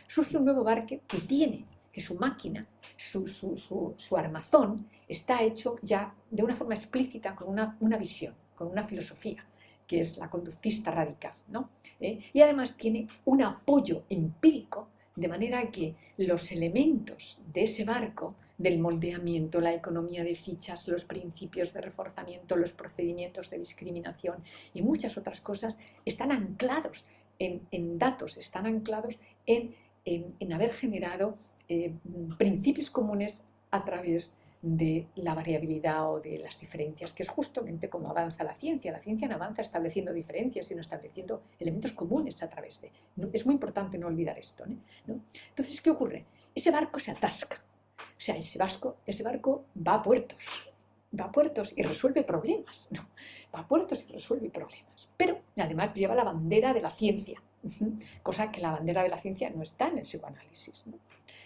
Surge un nuevo barco que tiene que su máquina, su armazón, está hecho ya de una forma explícita con una visión, con una filosofía, que es la conductista radical, ¿no? Y además tiene un apoyo empírico, de manera que los elementos de ese barco, del moldeamiento, la economía de fichas, los principios de reforzamiento, los procedimientos de discriminación y muchas otras cosas, están anclados en datos, están anclados en haber generado principios comunes a través de la variabilidad o de las diferencias, que es justamente como avanza la ciencia. La ciencia no avanza estableciendo diferencias, sino estableciendo elementos comunes a través de. Es muy importante no olvidar esto, ¿no? Entonces, ¿qué ocurre? Ese barco se atasca. O sea, ese barco va a puertos y resuelve problemas, ¿no? Va a puertos y resuelve problemas. Pero además lleva la bandera de la ciencia, cosa que la bandera de la ciencia no está en el psicoanálisis, ¿no?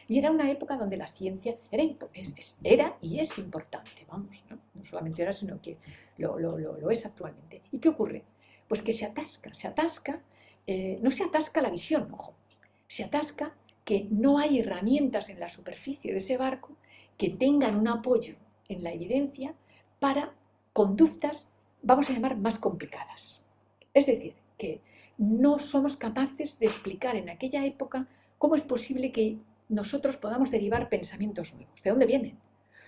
Y era una época donde la ciencia era y es importante, vamos, ¿no? No solamente era, sino que lo es actualmente. ¿Y qué ocurre? Pues que se atasca, no se atasca la visión, ojo, se atasca que no hay herramientas en la superficie de ese barco que tengan un apoyo en la evidencia para conductas, vamos a llamar, más complicadas. Es decir, que no somos capaces de explicar en aquella época cómo es posible que nosotros podamos derivar pensamientos nuevos. ¿De dónde vienen?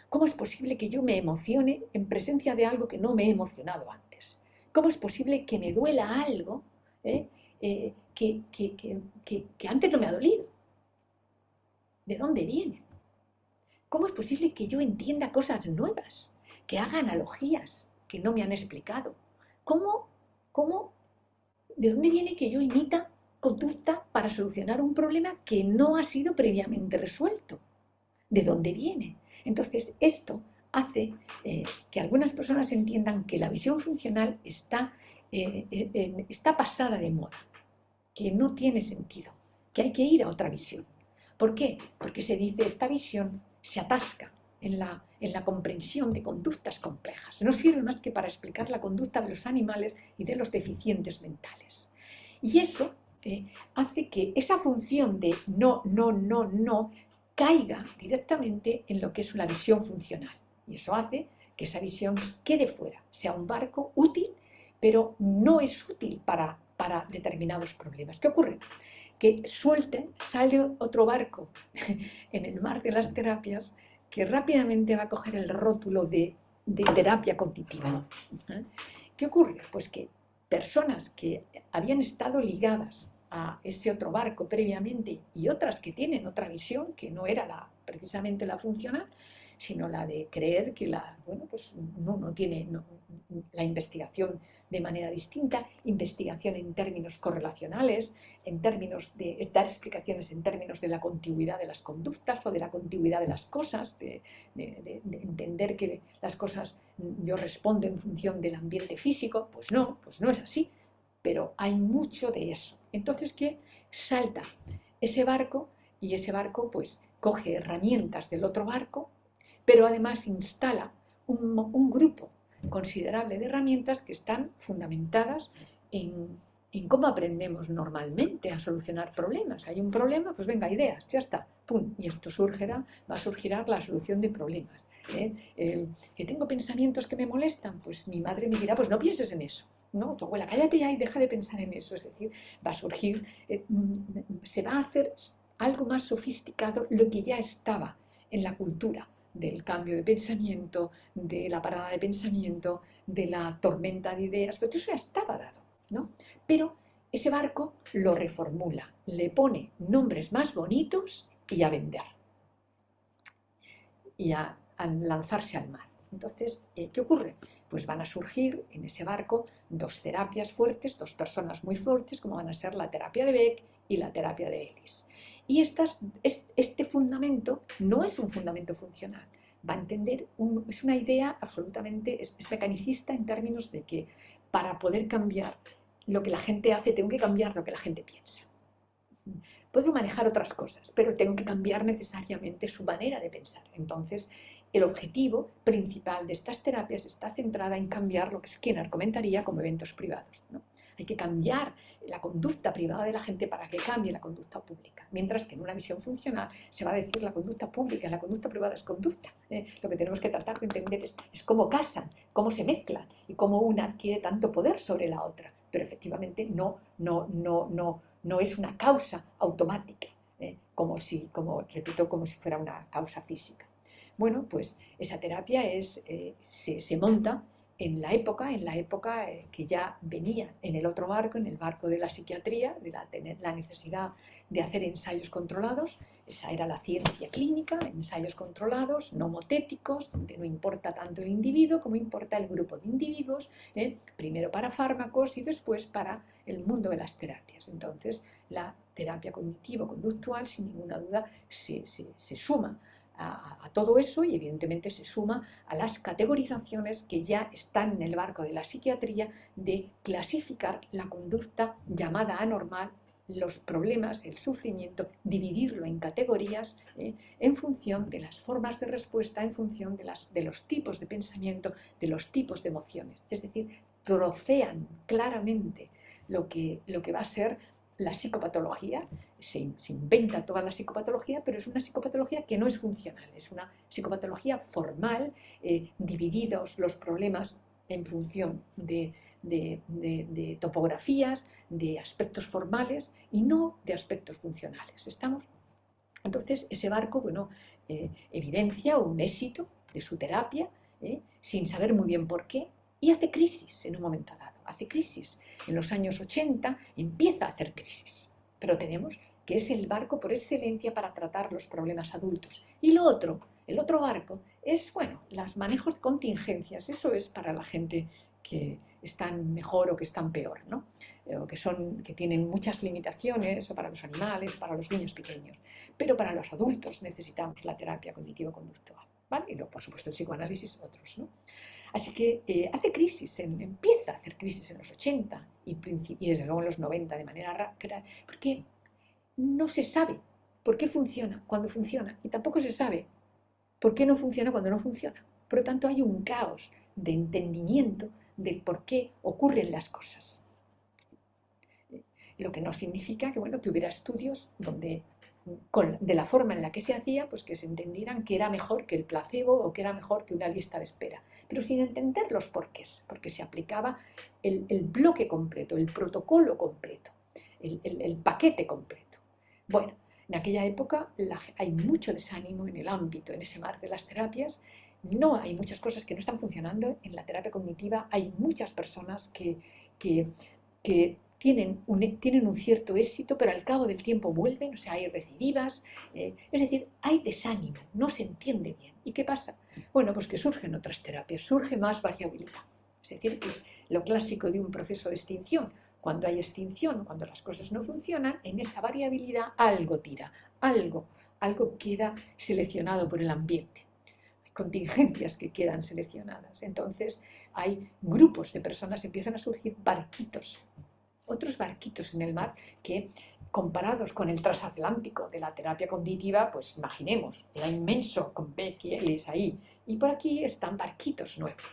¿Cómo es posible que yo me emocione en presencia de algo que no me he emocionado antes? ¿Cómo es posible que me duela algo que antes no me ha dolido? ¿De dónde viene? ¿Cómo es posible que yo entienda cosas nuevas, que haga analogías que no me han explicado? ¿De dónde viene que yo imita conducta para solucionar un problema que no ha sido previamente resuelto? ¿De dónde viene? Entonces, esto hace que algunas personas entiendan que la visión funcional está pasada de moda, que no tiene sentido, que hay que ir a otra visión. ¿Por qué? Porque se dice esta visión se atasca en la comprensión de conductas complejas. No sirve más que para explicar la conducta de los animales y de los deficientes mentales. Y eso hace que esa función de no caiga directamente en lo que es una visión funcional. Y eso hace que esa visión quede fuera, sea un barco útil, pero no es útil para determinados problemas. ¿Qué ocurre? Que sale otro barco en el mar de las terapias que rápidamente va a coger el rótulo de terapia cognitiva. ¿Qué ocurre? Pues que personas que habían estado ligadas a ese otro barco previamente y otras que tienen otra visión, que no era precisamente la funcional, sino la de creer que la investigación de manera distinta, investigación en términos correlacionales, en términos de dar explicaciones en términos de la contigüidad de las conductas o de la contigüidad de las cosas, de entender que las cosas yo respondo en función del ambiente físico. Pues no es así, pero hay mucho de eso. Entonces, ¿qué? Salta ese barco y ese barco pues coge herramientas del otro barco, pero además instala un grupo considerable de herramientas que están fundamentadas en cómo aprendemos normalmente a solucionar problemas. Hay un problema, pues venga, ideas, ya está, pum, y esto va a surgir la solución de problemas. Que tengo pensamientos que me molestan, pues mi madre me dirá, pues no pienses en eso. No, tu abuela, cállate ya y deja de pensar en eso. Es decir, va a surgir, se va a hacer algo más sofisticado lo que ya estaba en la cultura del cambio de pensamiento, de la parada de pensamiento, de la tormenta de ideas, pero eso ya estaba dado, ¿no? Pero ese barco lo reformula, le pone nombres más bonitos y a vender. Y a lanzarse al mar. Entonces, ¿qué ocurre? Pues van a surgir en ese barco dos terapias fuertes, dos personas muy fuertes, como van a ser la terapia de Beck y la terapia de Ellis. Y este fundamento no es un fundamento funcional, va a entender, es una idea absolutamente, es mecanicista en términos de que para poder cambiar lo que la gente hace, tengo que cambiar lo que la gente piensa. Puedo manejar otras cosas, pero tengo que cambiar necesariamente su manera de pensar. Entonces, el objetivo principal de estas terapias está centrada en cambiar lo que Skinner comentaría como eventos privados, ¿no? Hay que cambiar la conducta privada de la gente para que cambie la conducta pública. Mientras que en una visión funcional se va a decir la conducta pública, la conducta privada es conducta. Lo que tenemos que tratar de entender es cómo casan, cómo se mezclan y cómo una adquiere tanto poder sobre la otra. Pero efectivamente no es una causa automática, como si fuera una causa física. Bueno, pues esa terapia se monta en la época que ya venía en el otro barco, en el barco de la psiquiatría, de la necesidad de hacer ensayos controlados. Esa era la ciencia clínica, ensayos controlados, nomotéticos, donde no importa tanto el individuo como importa el grupo de individuos, primero para fármacos y después para el mundo de las terapias. Entonces, la terapia cognitivo-conductual, sin ninguna duda, se suma a todo eso y evidentemente se suma a las categorizaciones que ya están en el barco de la psiquiatría de clasificar la conducta llamada anormal, los problemas, el sufrimiento, dividirlo en categorías en función de las formas de respuesta, en función de los tipos de pensamiento, de los tipos de emociones. Es decir, trocean claramente lo que va a ser la psicopatología. Se inventa toda la psicopatología, pero es una psicopatología que no es funcional, es una psicopatología formal, divididos los problemas en función de topografías, de aspectos formales y no de aspectos funcionales. ¿Estamos? Entonces, ese barco, evidencia un éxito de su terapia, sin saber muy bien por qué, y hace crisis en un momento dado. Hace crisis. En los años 80 empieza a hacer crisis. Pero tenemos que es el barco por excelencia para tratar los problemas adultos. Y el otro barco es, los manejos de contingencias. Eso es para la gente que están mejor o que están peor, ¿no? O que tienen muchas limitaciones, o para los animales, o para los niños pequeños. Pero para los adultos necesitamos la terapia cognitivo-conductual, ¿vale? Y luego, por supuesto, el psicoanálisis, otros, ¿no? Así que hace crisis, empieza a hacer crisis en los 80 y desde luego en los 90 de manera rápida, porque no se sabe por qué funciona cuando funciona y tampoco se sabe por qué no funciona cuando no funciona. Por lo tanto, hay un caos de entendimiento del por qué ocurren las cosas. Lo que no significa que hubiera estudios donde de la forma en la que se hacía, pues que se entendieran que era mejor que el placebo o que era mejor que una lista de espera, pero sin entender los porqués, porque se aplicaba el bloque completo, el protocolo completo, el paquete completo. Bueno, en aquella época hay mucho desánimo en el ámbito, en ese mar de las terapias. No hay muchas cosas que no están funcionando en la terapia cognitiva. Hay muchas personas que tienen un cierto éxito, pero al cabo del tiempo vuelven, o sea, hay recidivas, es decir, hay desánimo, no se entiende bien. ¿Y qué pasa? Bueno, pues que surgen otras terapias, surge más variabilidad. Es decir, es lo clásico de un proceso de extinción. Cuando hay extinción, cuando las cosas no funcionan, en esa variabilidad algo tira, algo queda seleccionado por el ambiente. Hay contingencias que quedan seleccionadas. Entonces hay grupos de personas, empiezan a surgir barquitos, otros barquitos en el mar que, comparados con el transatlántico de la terapia cognitiva, pues imaginemos, era inmenso con Beck y Ellis ahí, y por aquí están barquitos nuevos,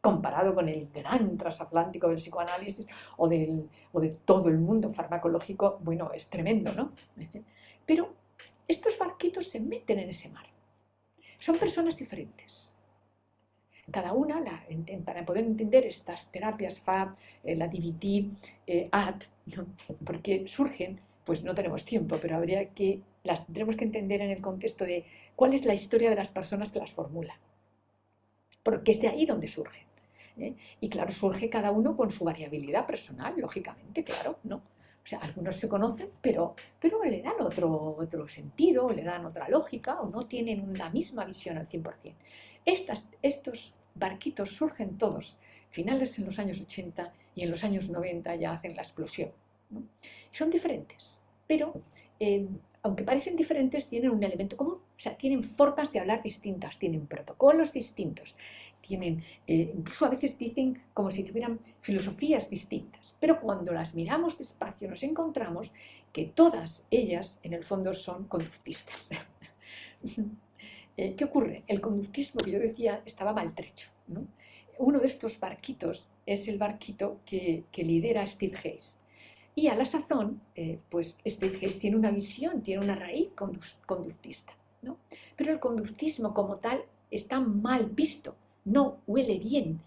comparado con el gran transatlántico del psicoanálisis o de todo el mundo farmacológico. Bueno, es tremendo, ¿no? Pero estos barquitos se meten en ese mar. Son personas diferentes. Cada una, para poder entender estas terapias FAB, la DBT, AD, ¿no? Porque surgen, pues no tenemos tiempo, pero las tenemos que entender en el contexto de cuál es la historia de las personas que las formulan. Porque es de ahí donde surgen. Y claro, surge cada uno con su variabilidad personal, lógicamente, claro, ¿no? O sea, algunos se conocen, pero le dan otro sentido, le dan otra lógica, o no tienen la misma visión al 100%. Estos barquitos surgen todos, finales en los años 80 y en los años 90 ya hacen la explosión, ¿no? Son diferentes, pero aunque parecen diferentes, tienen un elemento común, o sea, tienen formas de hablar distintas, tienen protocolos distintos, tienen, incluso a veces dicen como si tuvieran filosofías distintas, pero cuando las miramos despacio nos encontramos que todas ellas en el fondo son conductistas. ¿Qué ocurre? El conductismo que yo decía estaba maltrecho, ¿no? Uno de estos barquitos es el barquito que lidera Steve Hayes. Y a la sazón, pues Steve Hayes tiene una visión, tiene una raíz conductista, ¿no? Pero el conductismo como tal está mal visto, no huele bien,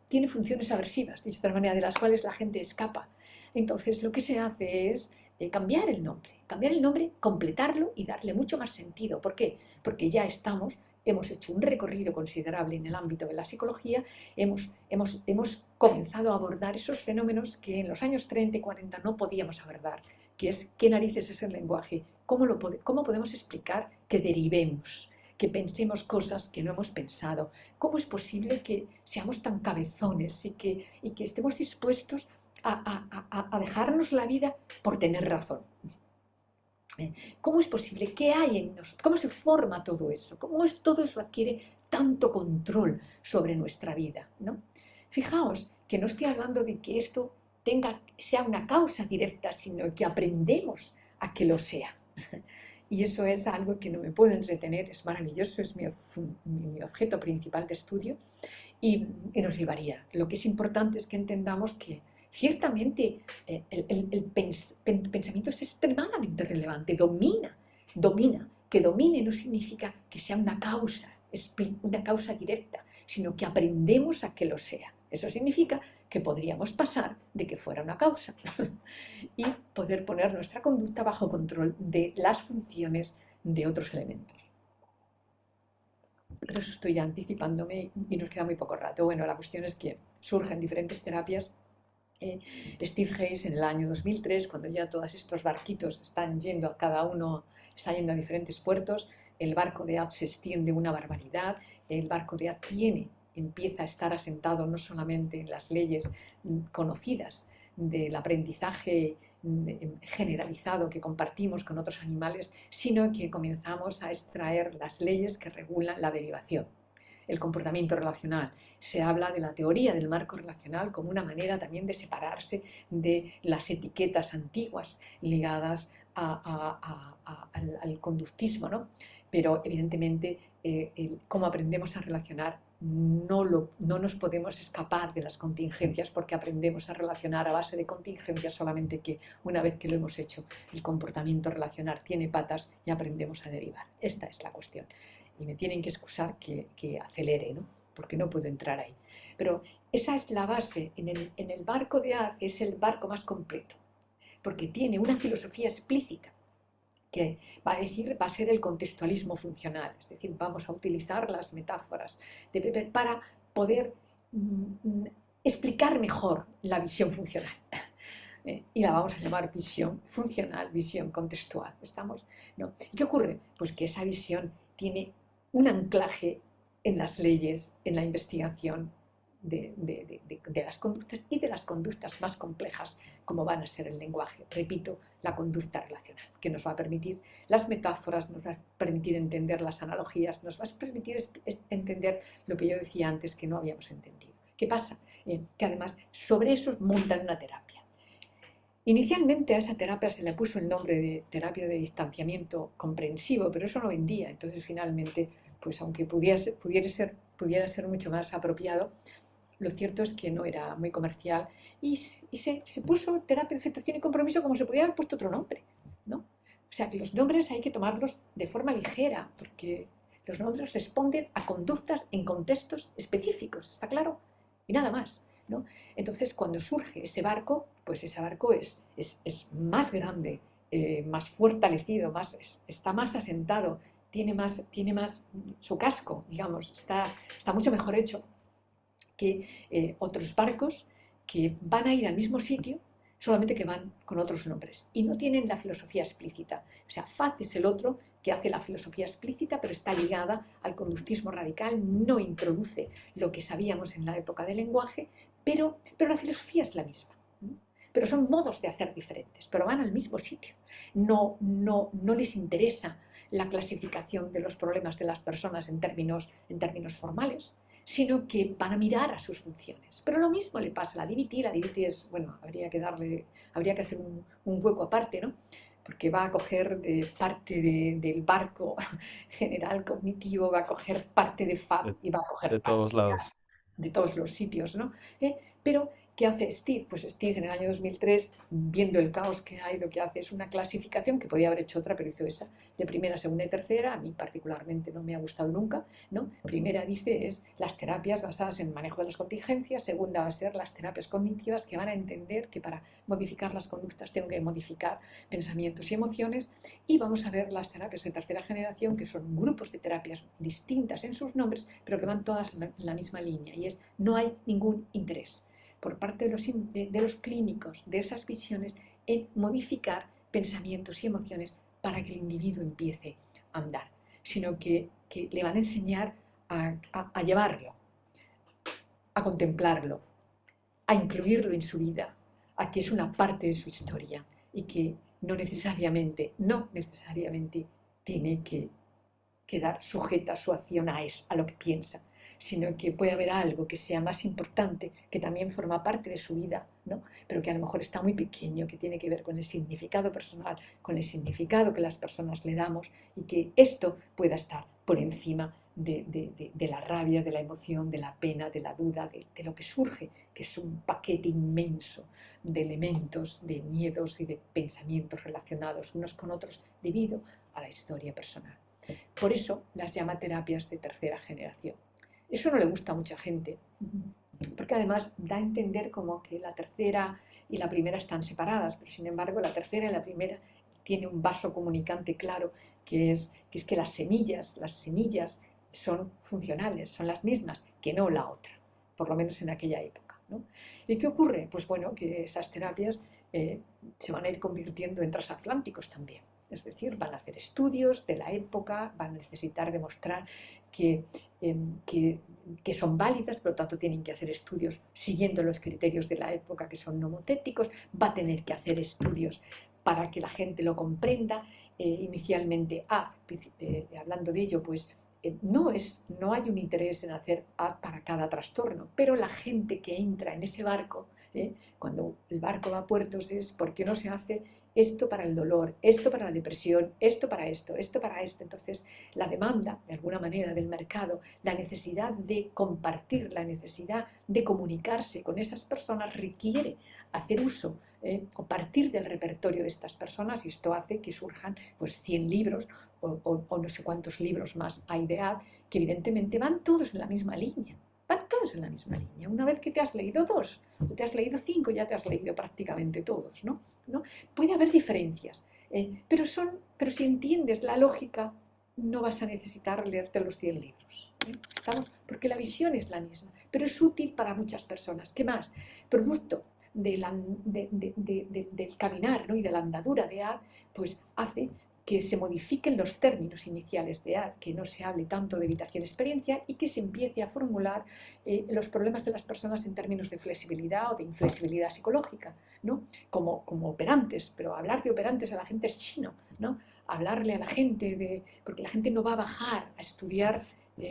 tiene funciones aversivas, de esta manera, de las cuales la gente escapa. Entonces lo que se hace es cambiar el nombre, completarlo y darle mucho más sentido. ¿Por qué? Porque ya hemos hecho un recorrido considerable en el ámbito de la psicología, hemos comenzado a abordar esos fenómenos que en los años 30 y 40 no podíamos abordar, que es qué narices es el lenguaje, cómo podemos explicar que derivemos, que pensemos cosas que no hemos pensado, cómo es posible que seamos tan cabezones y que estemos dispuestos a dejarnos la vida por tener razón. ¿Cómo es posible? ¿Qué hay en nosotros? ¿Cómo se forma todo eso? ¿Cómo todo eso adquiere tanto control sobre nuestra vida, ¿no? Fijaos que no estoy hablando de que esto sea una causa directa, sino que aprendemos a que lo sea. Y eso es algo que no me puedo entretener, es maravilloso, es mi objeto principal de estudio y nos llevaría. Lo que es importante es que entendamos que ciertamente el pensamiento es extremadamente relevante, domina. Que domine no significa que sea una causa directa, sino que aprendemos a que lo sea. Eso significa que podríamos pasar de que fuera una causa y poder poner nuestra conducta bajo control de las funciones de otros elementos. Pero eso estoy ya anticipándome y nos queda muy poco rato. Bueno, la cuestión es que surgen diferentes terapias. Steve Hayes en el año 2003, cuando ya todos estos barquitos están yendo, cada uno está yendo a diferentes puertos, el barco de AD se extiende una barbaridad, el barco de AD empieza a estar asentado no solamente en las leyes conocidas del aprendizaje generalizado que compartimos con otros animales, sino que comenzamos a extraer las leyes que regulan la derivación, el comportamiento relacional. Se habla de la teoría del marco relacional como una manera también de separarse de las etiquetas antiguas ligadas al conductismo, ¿no? Pero evidentemente cómo aprendemos a relacionar no nos podemos escapar de las contingencias, porque aprendemos a relacionar a base de contingencias, solamente que una vez que lo hemos hecho, el comportamiento relacional tiene patas y aprendemos a derivar. Esta es la cuestión. Y me tienen que excusar que acelere, ¿no? Porque no puedo entrar ahí. Pero esa es la base. En el barco de AD es el barco más completo, porque tiene una filosofía explícita que va a ser el contextualismo funcional, es decir, vamos a utilizar las metáforas de Weber para poder explicar mejor la visión funcional. Y la vamos a llamar visión funcional, visión contextual. ¿Estamos? ¿No? ¿Y qué ocurre? Pues que esa visión tiene un anclaje en las leyes, en la investigación de las conductas y de las conductas más complejas como van a ser el lenguaje. Repito, la conducta relacional, que nos va a permitir las metáforas, nos va a permitir entender las analogías, nos va a permitir entender lo que yo decía antes que no habíamos entendido. ¿Qué pasa? Que además sobre eso montan una terapia. Inicialmente a esa terapia se le puso el nombre de terapia de distanciamiento comprensivo, pero eso no vendía. Entonces finalmente, pues aunque pudiera ser mucho más apropiado, lo cierto es que no era muy comercial y se puso terapia de aceptación y compromiso como se podía haber puesto otro nombre, ¿no? O sea, que los nombres hay que tomarlos de forma ligera, porque los nombres responden a conductas en contextos específicos, ¿está claro? Y nada más, ¿no? Entonces, cuando surge ese barco, pues ese barco es más grande, más fortalecido, está más asentado, tiene más su casco, digamos, está mucho mejor hecho que otros barcos que van a ir al mismo sitio, solamente que van con otros nombres y no tienen la filosofía explícita. O sea, Faz es el otro que hace la filosofía explícita, pero está ligada al conductismo radical, no introduce lo que sabíamos en la época del lenguaje, pero la filosofía es la misma. Pero son modos de hacer diferentes, pero van al mismo sitio. No les interesa la clasificación de los problemas de las personas en términos formales, sino que van a mirar a sus funciones. Pero lo mismo le pasa a la DBT. La DBT es, bueno, habría que hacer un hueco aparte, ¿no? Porque va a coger parte del barco general cognitivo, va a coger parte de Faz y va a coger de todos lados. de todos los sitios, ¿no? Pero, ¿qué hace Steve? Pues Steve en el año 2003, viendo el caos que hay, lo que hace es una clasificación, que podía haber hecho otra, pero hizo esa, de primera, segunda y tercera. A mí particularmente no me ha gustado nunca, ¿no? Primera dice es las terapias basadas en manejo de las contingencias, segunda va a ser las terapias cognitivas, que van a entender que para modificar las conductas tengo que modificar pensamientos y emociones, y vamos a ver las terapias de tercera generación, que son grupos de terapias distintas en sus nombres, pero que van todas en la misma línea, y es no hay ningún interés por parte de los clínicos de esas visiones en modificar pensamientos y emociones para que el individuo empiece a andar, sino que le van a enseñar a llevarlo, a contemplarlo, a incluirlo en su vida, a que es una parte de su historia y que no necesariamente tiene que quedar sujeta su acción a lo que piensa, sino que puede haber algo que sea más importante, que también forma parte de su vida, ¿no? Pero que a lo mejor está muy pequeño, que tiene que ver con el significado personal, con el significado que las personas le damos, y que esto pueda estar por encima de la rabia, de la emoción, de la pena, de la duda, de lo que surge, que es un paquete inmenso de elementos, de miedos y de pensamientos relacionados unos con otros debido a la historia personal. Por eso las llama terapias de tercera generación. Eso no le gusta a mucha gente, porque además da a entender como que la tercera y la primera están separadas, pero sin embargo la tercera y la primera tiene un vaso comunicante claro, que es que las semillas son funcionales, son las mismas, que no la otra, por lo menos en aquella época, ¿no? ¿Y qué ocurre? Pues bueno, que esas terapias se van a ir convirtiendo en transatlánticos también. Es decir, van a hacer estudios de la época, van a necesitar demostrar que son válidas, por lo tanto tienen que hacer estudios siguiendo los criterios de la época, que son nomotéticos, va a tener que hacer estudios para que la gente lo comprenda. Inicialmente, hablando de ello, pues no hay un interés en hacer para cada trastorno, pero la gente que entra en ese barco, cuando el barco va a puertos, es porque no se hace esto para el dolor, esto para la depresión, esto para esto, esto para esto. Entonces, la demanda, de alguna manera, del mercado, la necesidad de compartir, la necesidad de comunicarse con esas personas requiere hacer uso o partir del repertorio de estas personas, y esto hace que surjan pues 100 libros o no sé cuántos libros más hay de AD, que evidentemente van todos en la misma línea. Van todos en la misma línea. Una vez que te has leído 2 o te has leído 5, ya te has leído prácticamente todos, ¿no? Puede haber diferencias, pero si entiendes la lógica, no vas a necesitar leerte los 100 libros. Porque la visión es la misma, pero es útil para muchas personas. ¿Qué más? Producto del caminar, ¿no? Y de la andadura de AD, pues hace que se modifiquen los términos iniciales de AD, que no se hable tanto de evitación-experiencia y que se empiece a formular los problemas de las personas en términos de flexibilidad o de inflexibilidad psicológica, ¿no? Como operantes, pero hablar de operantes a la gente es chino, ¿no? Hablarle a la gente porque la gente no va a bajar a estudiar,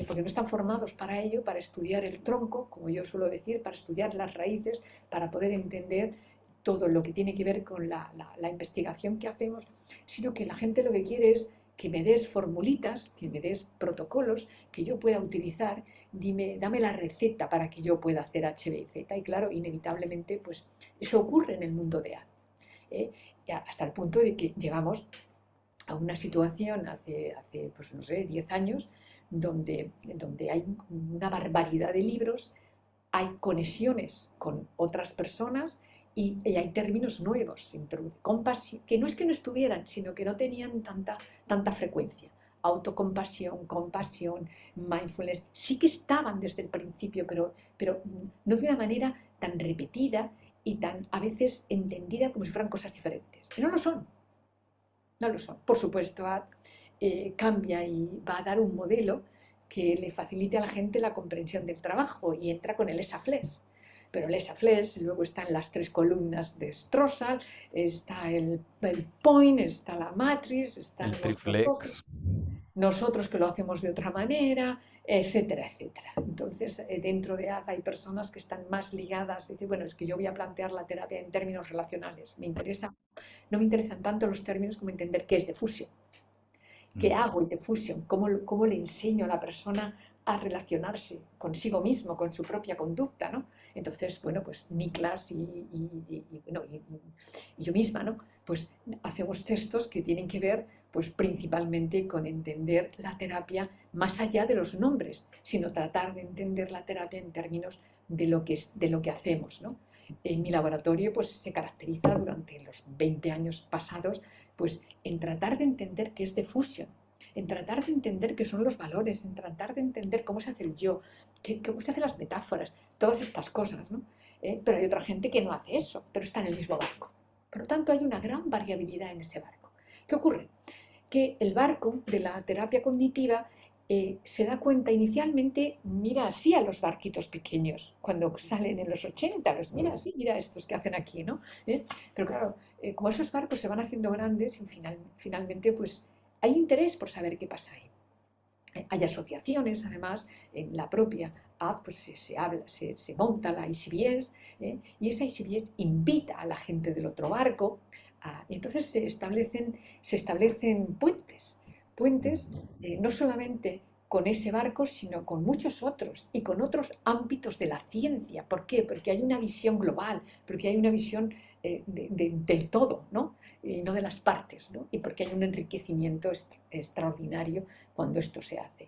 porque no están formados para ello, para estudiar el tronco, como yo suelo decir, para estudiar las raíces, para poder entender todo lo que tiene que ver con la investigación que hacemos, sino que la gente lo que quiere es que me des formulitas, que me des protocolos que yo pueda utilizar, dame la receta para que yo pueda hacer H, B y Z. Y claro, inevitablemente, pues eso ocurre en el mundo de A. Hasta el punto de que llegamos a una situación hace pues no sé, 10 años, donde hay una barbaridad de libros, hay conexiones con otras personas y hay términos nuevos, que no es que no estuvieran, sino que no tenían tanta frecuencia. Autocompasión, compasión, mindfulness, sí que estaban desde el principio, pero no de una manera tan repetida y tan a veces entendida como si fueran cosas diferentes. Que no lo son, no lo son. Por supuesto, cambia y va a dar un modelo que le facilite a la gente la comprensión del trabajo y entra con el ESAFLES. Pero el ESAFLES, luego están las 3 columnas de Strossal, está el point, está la matriz, están El los triflex. nosotros que lo hacemos de otra manera, etcétera, etcétera. Entonces, dentro de AD hay personas que están más ligadas, dicen, bueno, es que yo voy a plantear la terapia en términos relacionales. No me interesan tanto los términos como entender qué es diffusion. ¿Qué hago en diffusion? ¿Cómo le enseño a la persona a relacionarse consigo mismo, con su propia conducta, ¿no? Entonces, bueno, pues Niklas y yo misma, ¿no? Pues hacemos textos que tienen que ver, pues principalmente con entender la terapia más allá de los nombres, sino tratar de entender la terapia en términos de lo que hacemos, ¿no? En mi laboratorio, pues se caracteriza durante los 20 años pasados, pues en tratar de entender qué es diffusion, en tratar de entender qué son los valores, en tratar de entender cómo se hace el yo, cómo se hacen las metáforas, todas estas cosas, ¿no? Pero hay otra gente que no hace eso, pero está en el mismo barco. Por lo tanto, hay una gran variabilidad en ese barco. ¿Qué ocurre? Que el barco de la terapia cognitiva se da cuenta inicialmente, mira así a los barquitos pequeños, cuando salen en los 80, mira así, mira estos que hacen aquí, ¿no? Pero claro, como esos barcos se van haciendo grandes, y finalmente pues hay interés por saber qué pasa ahí. Hay asociaciones, además, en la propia app pues se monta la ICBS, y esa ICBS invita a la gente del otro barco, y entonces se establecen puentes no solamente con ese barco, sino con muchos otros y con otros ámbitos de la ciencia. ¿Por qué? Porque hay una visión global, porque hay una visión del todo, ¿no? Y no de las partes, ¿no? Y porque hay un enriquecimiento extraordinario cuando esto se hace.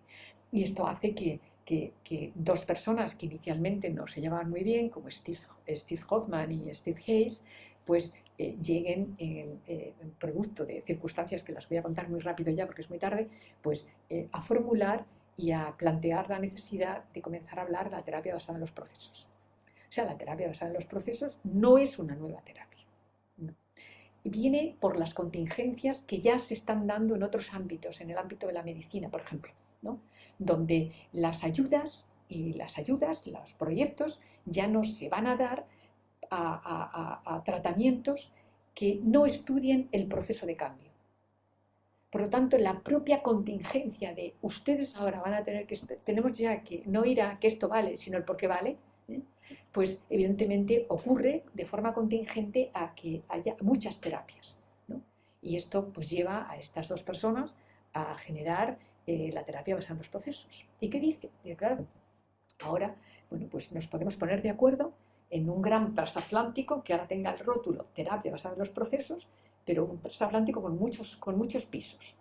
Y esto hace que dos personas que inicialmente no se llevaban muy bien, como Steve Hoffman y Steve Hayes, pues lleguen, producto de circunstancias que las voy a contar muy rápido ya porque es muy tarde, pues a formular y a plantear la necesidad de comenzar a hablar de la terapia basada en los procesos. O sea, la terapia basada en los procesos no es una nueva terapia. No. Viene por las contingencias que ya se están dando en otros ámbitos, en el ámbito de la medicina, por ejemplo, ¿no? Donde las ayudas, los proyectos, ya no se van a dar a tratamientos que no estudien el proceso de cambio. Por lo tanto, la propia contingencia de ustedes ahora van a tener que, tenemos ya que no ir a que esto vale, sino el por qué vale, pues evidentemente ocurre de forma contingente a que haya muchas terapias, ¿no? Y esto pues lleva a estas dos personas a generar la terapia basada en los procesos. ¿Y qué dice? Y claro, ahora, bueno, pues nos podemos poner de acuerdo en un gran transatlántico que ahora tenga el rótulo terapia basada en los procesos, pero un transatlántico con muchos pisos,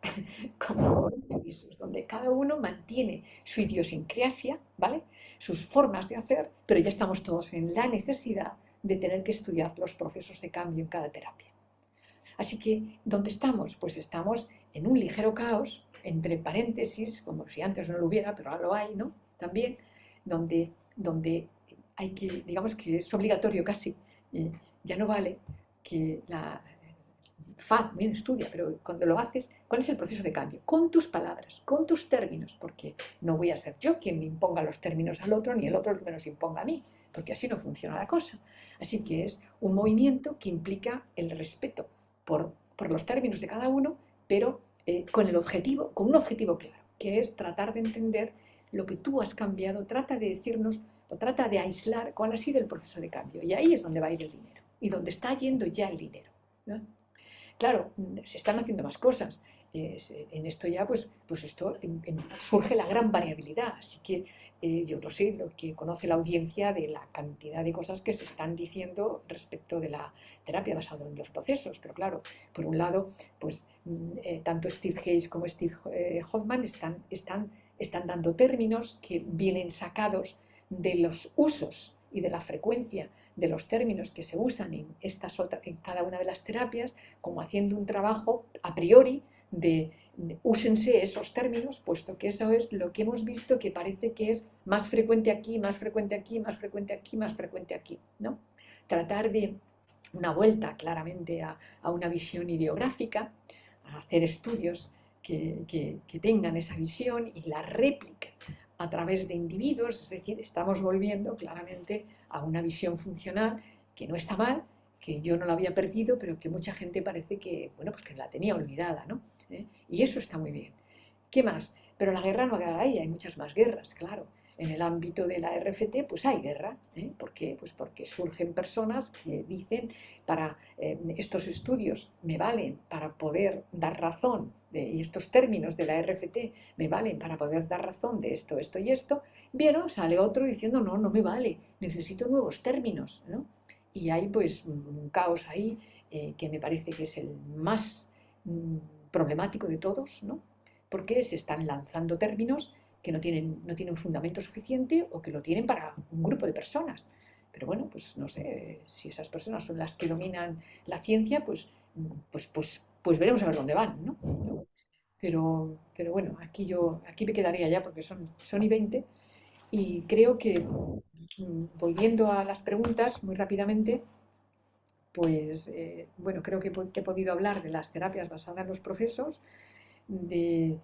con pisos, donde cada uno mantiene su idiosincrasia, ¿vale? Sus formas de hacer, pero ya estamos todos en la necesidad de tener que estudiar los procesos de cambio en cada terapia. Así que, ¿dónde estamos? Pues estamos en un ligero caos, entre paréntesis, como si antes no lo hubiera, pero ahora lo hay, ¿no? También, donde hay que, digamos que es obligatorio casi, ya no vale que bien, estudia, pero cuando lo haces, ¿cuál es el proceso de cambio? Con tus palabras, con tus términos, porque no voy a ser yo quien me imponga los términos al otro, ni el otro el que me los imponga a mí, porque así no funciona la cosa. Así que es un movimiento que implica el respeto por los términos de cada uno, pero con un objetivo claro, que es tratar de entender lo que tú has cambiado, trata de decirnos o trata de aislar cuál ha sido el proceso de cambio. Y ahí es donde va a ir el dinero y donde está yendo ya el dinero, ¿no? Claro, se están haciendo más cosas. En esto ya, pues esto surge la gran variabilidad. Así que yo no sé lo que conoce la audiencia de la cantidad de cosas que se están diciendo respecto de la terapia basada en los procesos. Pero claro, por un lado, pues tanto Steve Hayes como Steve Hoffman están dando términos que vienen sacados de los usos y de la frecuencia de los términos que se usan en cada una de las terapias, como haciendo un trabajo a priori de úsense esos términos, puesto que eso es lo que hemos visto que parece que es más frecuente aquí, más frecuente aquí, más frecuente aquí, más frecuente aquí, ¿no? Tratar de una vuelta claramente a una visión ideográfica, a hacer estudios que tengan esa visión y la réplica a través de individuos, es decir, estamos volviendo claramente a una visión funcional que no está mal, que yo no la había perdido, pero que mucha gente parece que, bueno, pues que la tenía olvidada, ¿no? Y eso está muy bien. ¿Qué más? Pero la guerra no acaba ahí, hay muchas más guerras, claro. En el ámbito de la RFT, pues hay guerra. ¿Por qué? Pues porque surgen personas que dicen, estos estudios me valen para poder dar razón, y estos términos de la RFT me valen para poder dar razón de esto, esto y esto. Bien, sale otro diciendo, no, no me vale, necesito nuevos términos, ¿no? Y hay pues un caos ahí que me parece que es el más problemático de todos, ¿no? Porque se están lanzando términos que no tienen fundamento suficiente o que lo tienen para un grupo de personas. Pero bueno, pues no sé, si esas personas son las que dominan la ciencia, pues veremos a ver dónde van, ¿no? Pero bueno, aquí me quedaría ya porque son y 20 y creo que, volviendo a las preguntas muy rápidamente, pues bueno, creo que he podido hablar de las terapias basadas en los procesos, de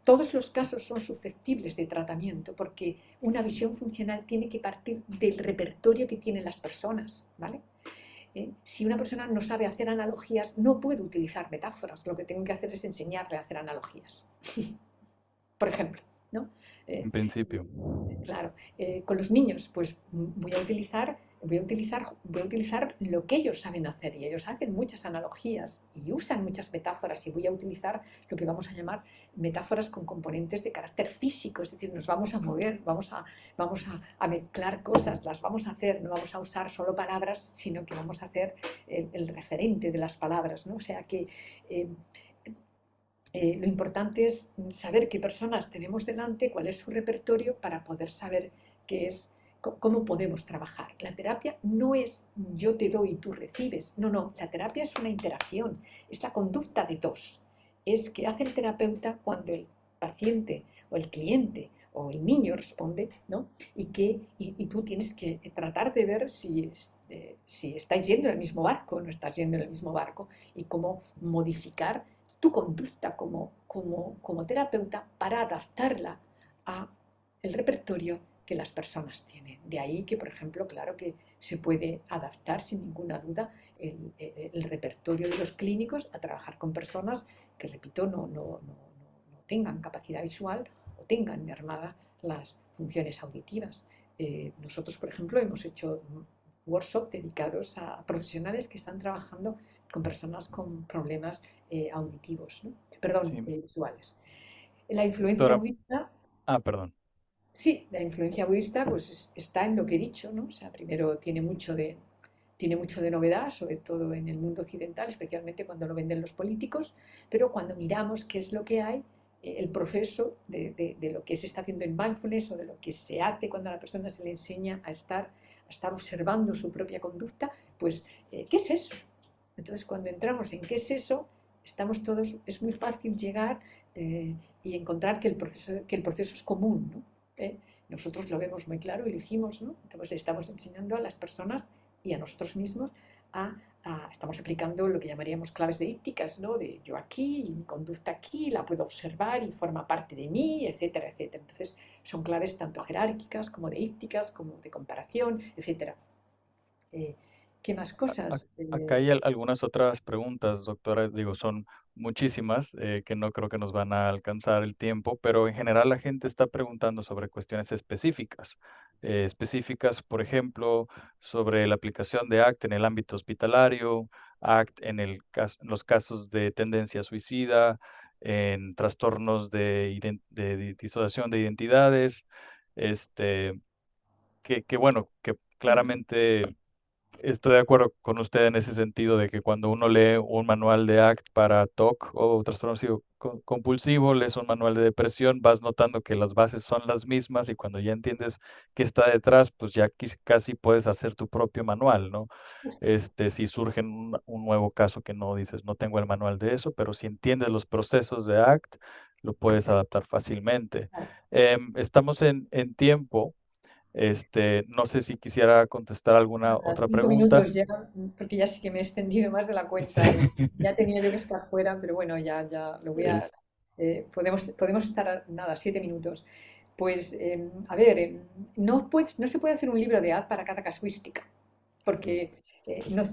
todos los casos son susceptibles de tratamiento porque una visión funcional tiene que partir del repertorio que tienen las personas, ¿vale? Si una persona no sabe hacer analogías, no puede utilizar metáforas. Lo que tengo que hacer es enseñarle a hacer analogías. Por ejemplo, ¿no? En principio. Claro, con los niños, pues voy a utilizar lo que ellos saben hacer y ellos hacen muchas analogías y usan muchas metáforas y voy a utilizar lo que vamos a llamar metáforas con componentes de carácter físico, es decir, nos vamos a mover, vamos a mezclar cosas, las vamos a hacer, no vamos a usar solo palabras, sino que vamos a hacer el referente de las palabras, ¿no? O sea que lo importante es saber qué personas tenemos delante, cuál es su repertorio para poder saber cómo podemos trabajar. La terapia no es yo te doy y tú recibes. No, la terapia es una interacción, es la conducta de dos. Es que hace el terapeuta cuando el paciente o el cliente o el niño responde, ¿no? Y tú tienes que tratar de ver si estáis yendo en el mismo barco o no estás yendo en el mismo barco y cómo modificar tu conducta como terapeuta para adaptarla al repertorio que las personas tienen. De ahí que, por ejemplo, claro que se puede adaptar sin ninguna duda el repertorio de los clínicos a trabajar con personas que, repito, no tengan capacidad visual o tengan mermadas las funciones auditivas. Nosotros, por ejemplo, hemos hecho workshops dedicados a profesionales que están trabajando con personas con problemas auditivos, ¿no? Perdón, Sí. Visuales. La influencia Doctora, budista, perdón. sí, la influencia budista pues está en lo que he dicho, ¿no? O sea, primero tiene mucho de novedad, sobre todo en el mundo occidental, especialmente cuando lo venden los políticos, pero cuando miramos qué es lo que hay, el proceso de lo que se está haciendo en mindfulness o de lo que se hace cuando a la persona se le enseña a estar observando su propia conducta, pues, ¿qué es eso? Entonces, cuando entramos en qué es eso, estamos todos, es muy fácil llegar y encontrar que el proceso es común, ¿no? Nosotros lo vemos muy claro y lo hicimos, ¿no? Entonces le estamos enseñando a las personas y a nosotros mismos a estamos aplicando lo que llamaríamos claves deícticas, ¿no? De yo aquí, y mi conducta aquí, la puedo observar y forma parte de mí, etcétera, etcétera. Entonces, son claves tanto jerárquicas como deícticas, como de comparación, etcétera. ¿Qué más cosas? Acá hay algunas otras preguntas, doctora, digo, son muchísimas que no creo que nos van a alcanzar el tiempo, pero en general la gente está preguntando sobre cuestiones específicas, por ejemplo, sobre la aplicación de ACT en el ámbito hospitalario, ACT en en los casos de tendencia suicida, en trastornos de disociación de identidades, este, bueno, que claramente estoy de acuerdo con usted en ese sentido de que cuando uno lee un manual de ACT para TOC o trastorno obsesivo compulsivo, lees un manual de depresión, vas notando que las bases son las mismas y cuando ya entiendes qué está detrás, pues ya casi puedes hacer tu propio manual, ¿no? Si surge un nuevo caso que no dices, no tengo el manual de eso, pero si entiendes los procesos de ACT, lo puedes adaptar fácilmente. Estamos en tiempo. No sé si quisiera contestar alguna A otra 5 minutos pregunta. ya, porque ya sí que me he extendido más de la Sí. cuenta y ya tenía yo que estar fuera, pero bueno, ya lo voy a... Es- podemos estar, nada, 7 minutos. Pues, a ver, no se puede hacer un libro de ad para cada casuística, porque no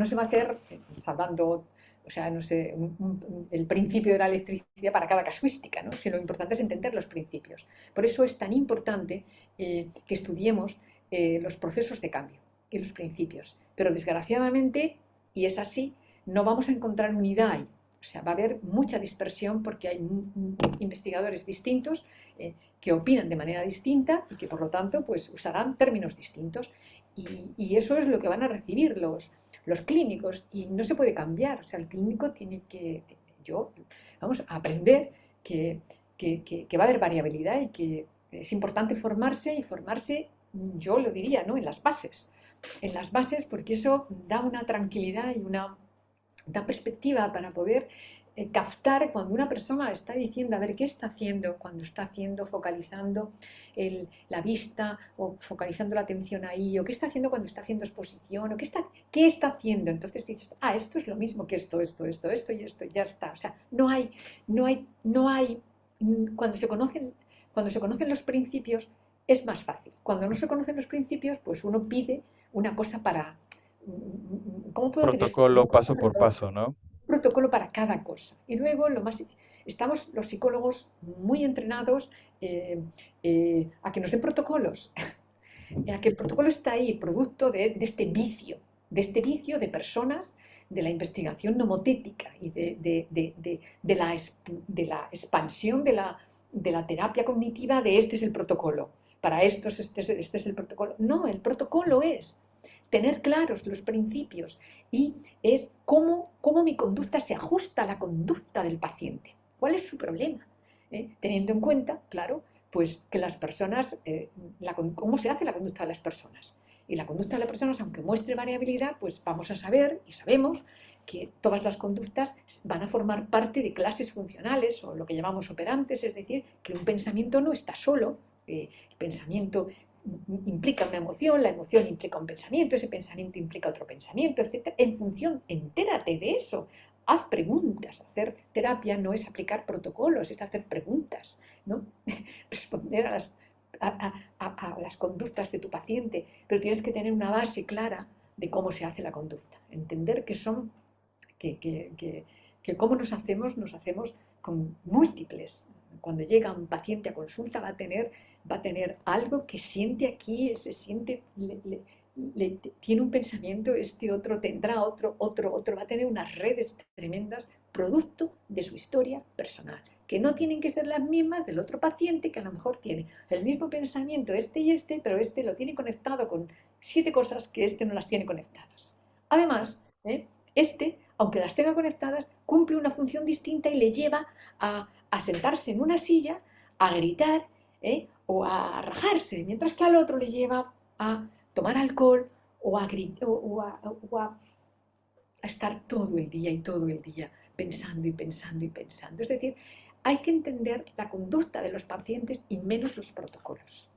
se va a hacer salvando, o sea, no sé, el principio de la electricidad para cada casuística, ¿no? Si lo importante es entender los principios. Por eso es tan importante que estudiemos los procesos de cambio y los principios. Pero desgraciadamente, y es así, no vamos a encontrar unidad ahí. O sea, va a haber mucha dispersión porque hay investigadores distintos que opinan de manera distinta y que por lo tanto pues usarán términos distintos. Y eso es lo que van a recibir los clínicos y no se puede cambiar. O sea, el clínico tiene que, vamos a aprender que va a haber variabilidad y que es importante formarse y formarse, yo lo diría, ¿no? En las bases porque eso da una tranquilidad y una da perspectiva para poder captar cuando una persona está diciendo, a ver, ¿qué está haciendo? Cuando está haciendo, focalizando la vista o focalizando la atención ahí, o qué está haciendo cuando está haciendo exposición, o qué está haciendo. Entonces dices, esto es lo mismo que esto y esto, ya está. O sea, no hay, cuando se conocen los principios es más fácil. Cuando no se conocen los principios, pues uno pide una cosa para, ¿cómo puedo hacer esto? Protocolo paso por paso, ¿no? Protocolo para cada cosa. Y luego estamos los psicólogos muy entrenados a que nos den protocolos, a que el protocolo está ahí, producto de este vicio de personas, de la investigación nomotética y de la expansión de la terapia cognitiva de este es el protocolo. Para estos, este es el protocolo. No, el protocolo es tener claros los principios y es cómo mi conducta se ajusta a la conducta del paciente. ¿Cuál es su problema? Teniendo en cuenta, claro, pues que las personas, cómo se hace la conducta de las personas. Y la conducta de las personas, aunque muestre variabilidad, pues vamos a saber y sabemos que todas las conductas van a formar parte de clases funcionales o lo que llamamos operantes, es decir, que un pensamiento no está solo, el pensamiento implica una emoción, la emoción implica un pensamiento, ese pensamiento implica otro pensamiento, etc. En función, entérate de eso, haz preguntas. Hacer terapia no es aplicar protocolos, es hacer preguntas, ¿no? Responder a las conductas de tu paciente, pero tienes que tener una base clara de cómo se hace la conducta, entender que son, que cómo nos hacemos con múltiples. Cuando llega un paciente a consulta va a tener algo que siente aquí, se siente, tiene un pensamiento, este otro tendrá otro, va a tener unas redes tremendas producto de su historia personal, que no tienen que ser las mismas del otro paciente que a lo mejor tiene el mismo pensamiento este y este, pero este lo tiene conectado con 7 cosas que este no las tiene conectadas. Además, este, aunque las tenga conectadas, cumple una función distinta y le lleva a sentarse en una silla, a gritar o a rajarse, mientras que al otro le lleva a tomar alcohol o a estar todo el día y todo el día pensando y pensando y pensando. Es decir, hay que entender la conducta de los pacientes y menos los protocolos,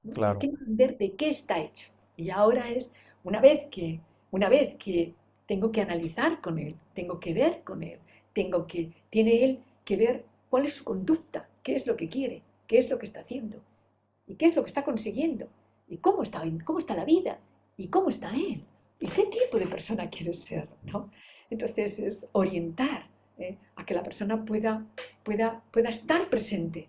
¿no? Hay que Claro. entender de qué está hecho. Y ahora es, una vez que tengo que analizar con él, tengo que ver con él, tiene él que ver cuál es su conducta, qué es lo que quiere, qué es lo que está haciendo y qué es lo que está consiguiendo y cómo está la vida y cómo está él y qué tipo de persona quiere ser, ¿no? Entonces es orientar a que la persona pueda estar presente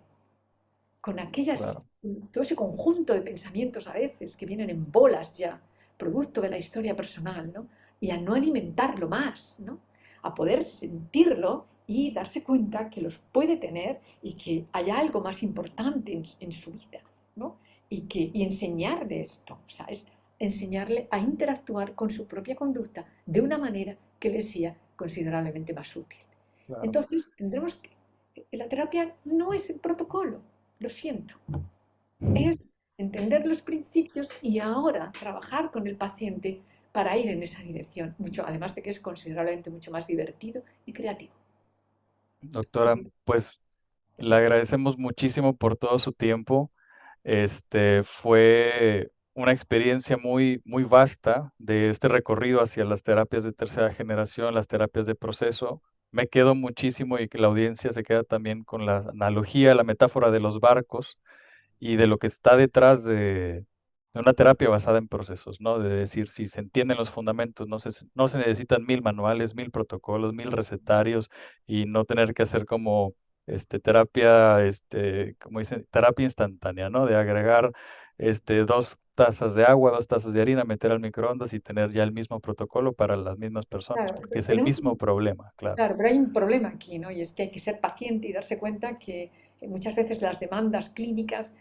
con Claro. todo ese conjunto de pensamientos a veces que vienen en bolas ya, producto de la historia personal, ¿no? Y a no alimentarlo más, ¿no? A poder sentirlo y darse cuenta que los puede tener y que hay algo más importante en su vida, ¿no? Y enseñarle esto, o sea, es enseñarle a interactuar con su propia conducta de una manera que le sea considerablemente más útil. Claro. Entonces, tendremos que... La terapia no es el protocolo, lo siento. Es entender los principios y ahora trabajar con el paciente para ir en esa dirección, además de que es considerablemente mucho más divertido y creativo. Doctora, pues le agradecemos muchísimo por todo su tiempo. Fue una experiencia muy, muy vasta de este recorrido hacia las terapias de tercera generación, las terapias de proceso. Me quedo muchísimo y que la audiencia se queda también con la analogía, la metáfora de los barcos y de lo que está detrás de una terapia basada en procesos, ¿no? De decir, si se entienden los fundamentos, no se necesitan 1000 manuales, 1000 protocolos, 1000 recetarios y no tener que hacer como terapia, como dicen, terapia instantánea, ¿no? De agregar 2 tazas de agua, 2 tazas de harina, meter al microondas y tener ya el mismo protocolo para las mismas personas, Claro, porque es el mismo problema, claro. Claro, pero hay un problema aquí, ¿no? Y es que hay que ser paciente y darse cuenta que muchas veces las demandas clínicas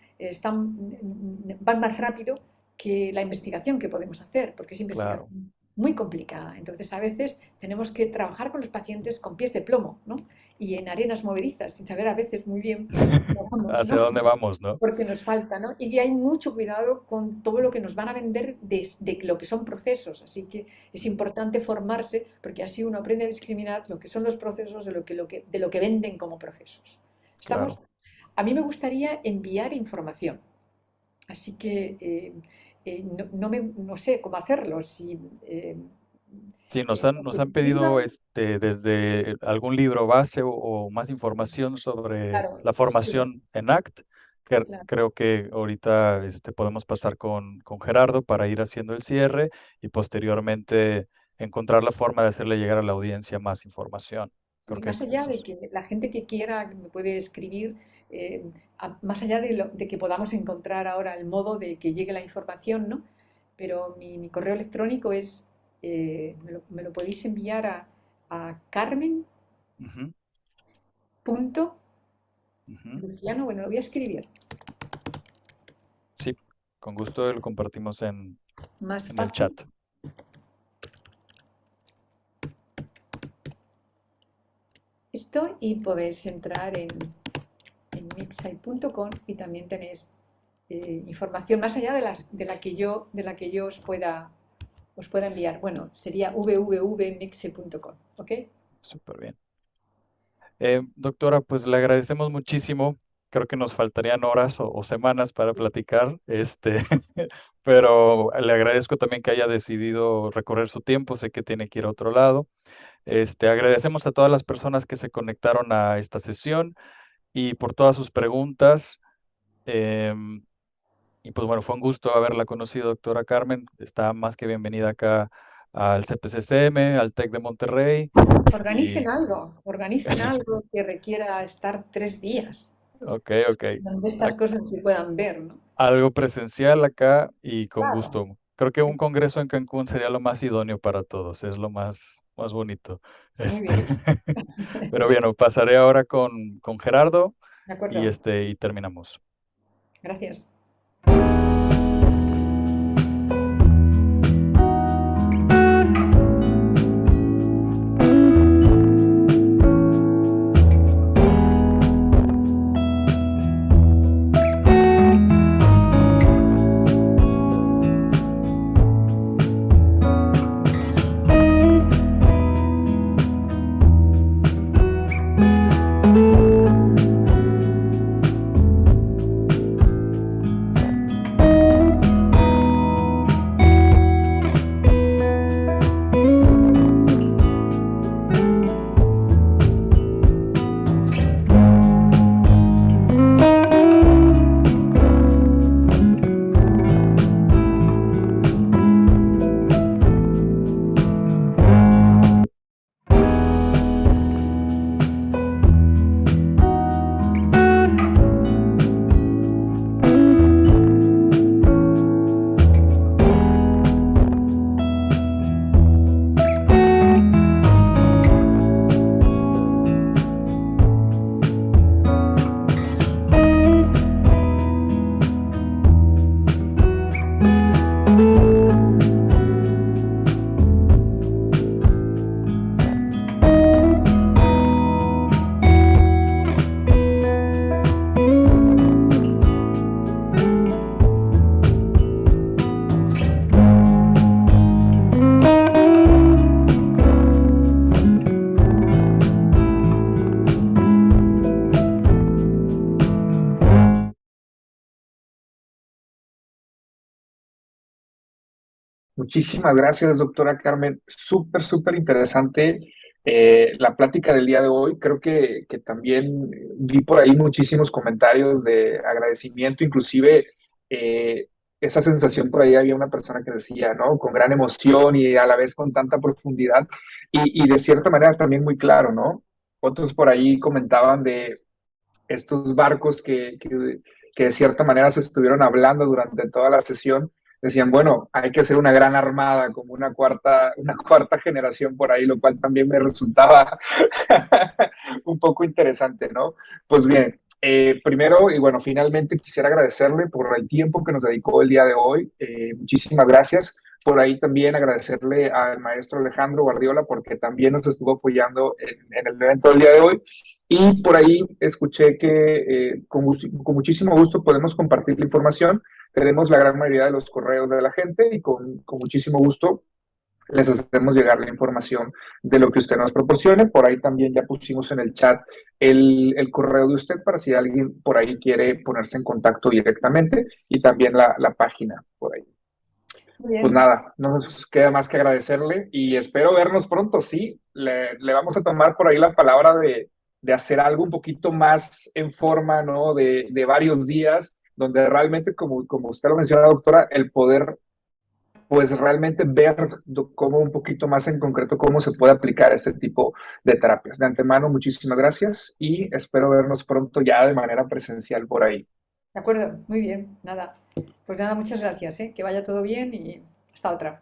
van más rápido que la investigación que podemos hacer, porque es Claro. investigación muy complicada. Entonces, a veces tenemos que trabajar con los pacientes con pies de plomo, ¿no? Y en arenas movedizas, sin saber a veces muy bien cómo vamos, ¿Hacia ¿no? dónde vamos, no? Porque nos falta, ¿no? Y hay mucho cuidado con todo lo que nos van a vender de lo que son procesos, así que es importante formarse porque así uno aprende a discriminar lo que son los procesos de lo que venden como procesos. Claro. A mí me gustaría enviar información, así que no sé cómo hacerlo, Sí, nos han pedido desde algún libro base o más información sobre claro, la formación en ACT. claro. Creo que ahorita podemos pasar con Gerardo para ir haciendo el cierre y posteriormente encontrar la forma de hacerle llegar a la audiencia más información. Creo Y que más allá eso de es. que la gente que quiera me puede escribir, más allá de que podamos encontrar ahora el modo de que llegue la información, ¿no? Pero mi correo electrónico es, me lo podéis enviar a Ujú, ujú. carmen.luciano, bueno, lo voy a escribir, Sí, con gusto lo compartimos más en el fácil, chat. esto, y podéis entrar en mixsite.com y también tenéis información más allá de la que yo os pueda enviar. Bueno, sería www.mixe.com, ¿ok? Súper bien. Doctora, pues le agradecemos muchísimo. Creo que nos faltarían horas o semanas para platicar, pero le agradezco también que haya decidido recorrer su tiempo. Sé que tiene que ir a otro lado. Agradecemos a todas las personas que se conectaron a esta sesión y por todas sus preguntas. Y pues bueno, fue un gusto haberla conocido, doctora Carmen. Está más que bienvenida acá al CPCCM, al TEC de Monterrey. Organicen algo que requiera estar 3 días, Ok. donde estas cosas se puedan ver, ¿no? Algo presencial acá y con Claro, gusto. Creo que un congreso en Cancún sería lo más idóneo para todos, es lo más bonito. muy Este, bien, pero bueno, pasaré ahora con Gerardo de y, acuerdo, y terminamos. gracias. Muchísimas gracias, doctora Carmen. Súper, súper interesante la plática del día de hoy. Creo que también vi por ahí muchísimos comentarios de agradecimiento, inclusive esa sensación por ahí había una persona que decía, ¿no? Con gran emoción y a la vez con tanta profundidad y de cierta manera también muy claro, ¿no? Otros por ahí comentaban de estos barcos que de cierta manera se estuvieron hablando durante toda la sesión, decían, bueno, hay que hacer una gran armada, como una cuarta generación por ahí, lo cual también me resultaba un poco interesante, ¿no? Pues bien, primero y bueno, finalmente quisiera agradecerle por el tiempo que nos dedicó el día de hoy. Muchísimas gracias. Por ahí también agradecerle al maestro Alejandro Guardiola porque también nos estuvo apoyando en el evento del día de hoy. Y por ahí escuché que con muchísimo gusto podemos compartir la información. Tenemos la gran mayoría de los correos de la gente y con muchísimo gusto les hacemos llegar la información de lo que usted nos proporcione. Por ahí también ya pusimos en el chat el correo de usted para si alguien por ahí quiere ponerse en contacto directamente y también la página por ahí. Muy bien. Pues nada, no nos queda más que agradecerle y espero vernos pronto, sí. Le vamos a tomar por ahí la palabra de hacer algo un poquito más en forma, ¿no? De varios días, donde realmente, como usted lo menciona, doctora, el poder, pues realmente ver cómo un poquito más en concreto cómo se puede aplicar este tipo de terapias. De antemano, muchísimas gracias y espero vernos pronto ya de manera presencial por ahí. De acuerdo, muy bien, nada. Pues nada, muchas gracias, ¿eh? Que vaya todo bien y hasta otra.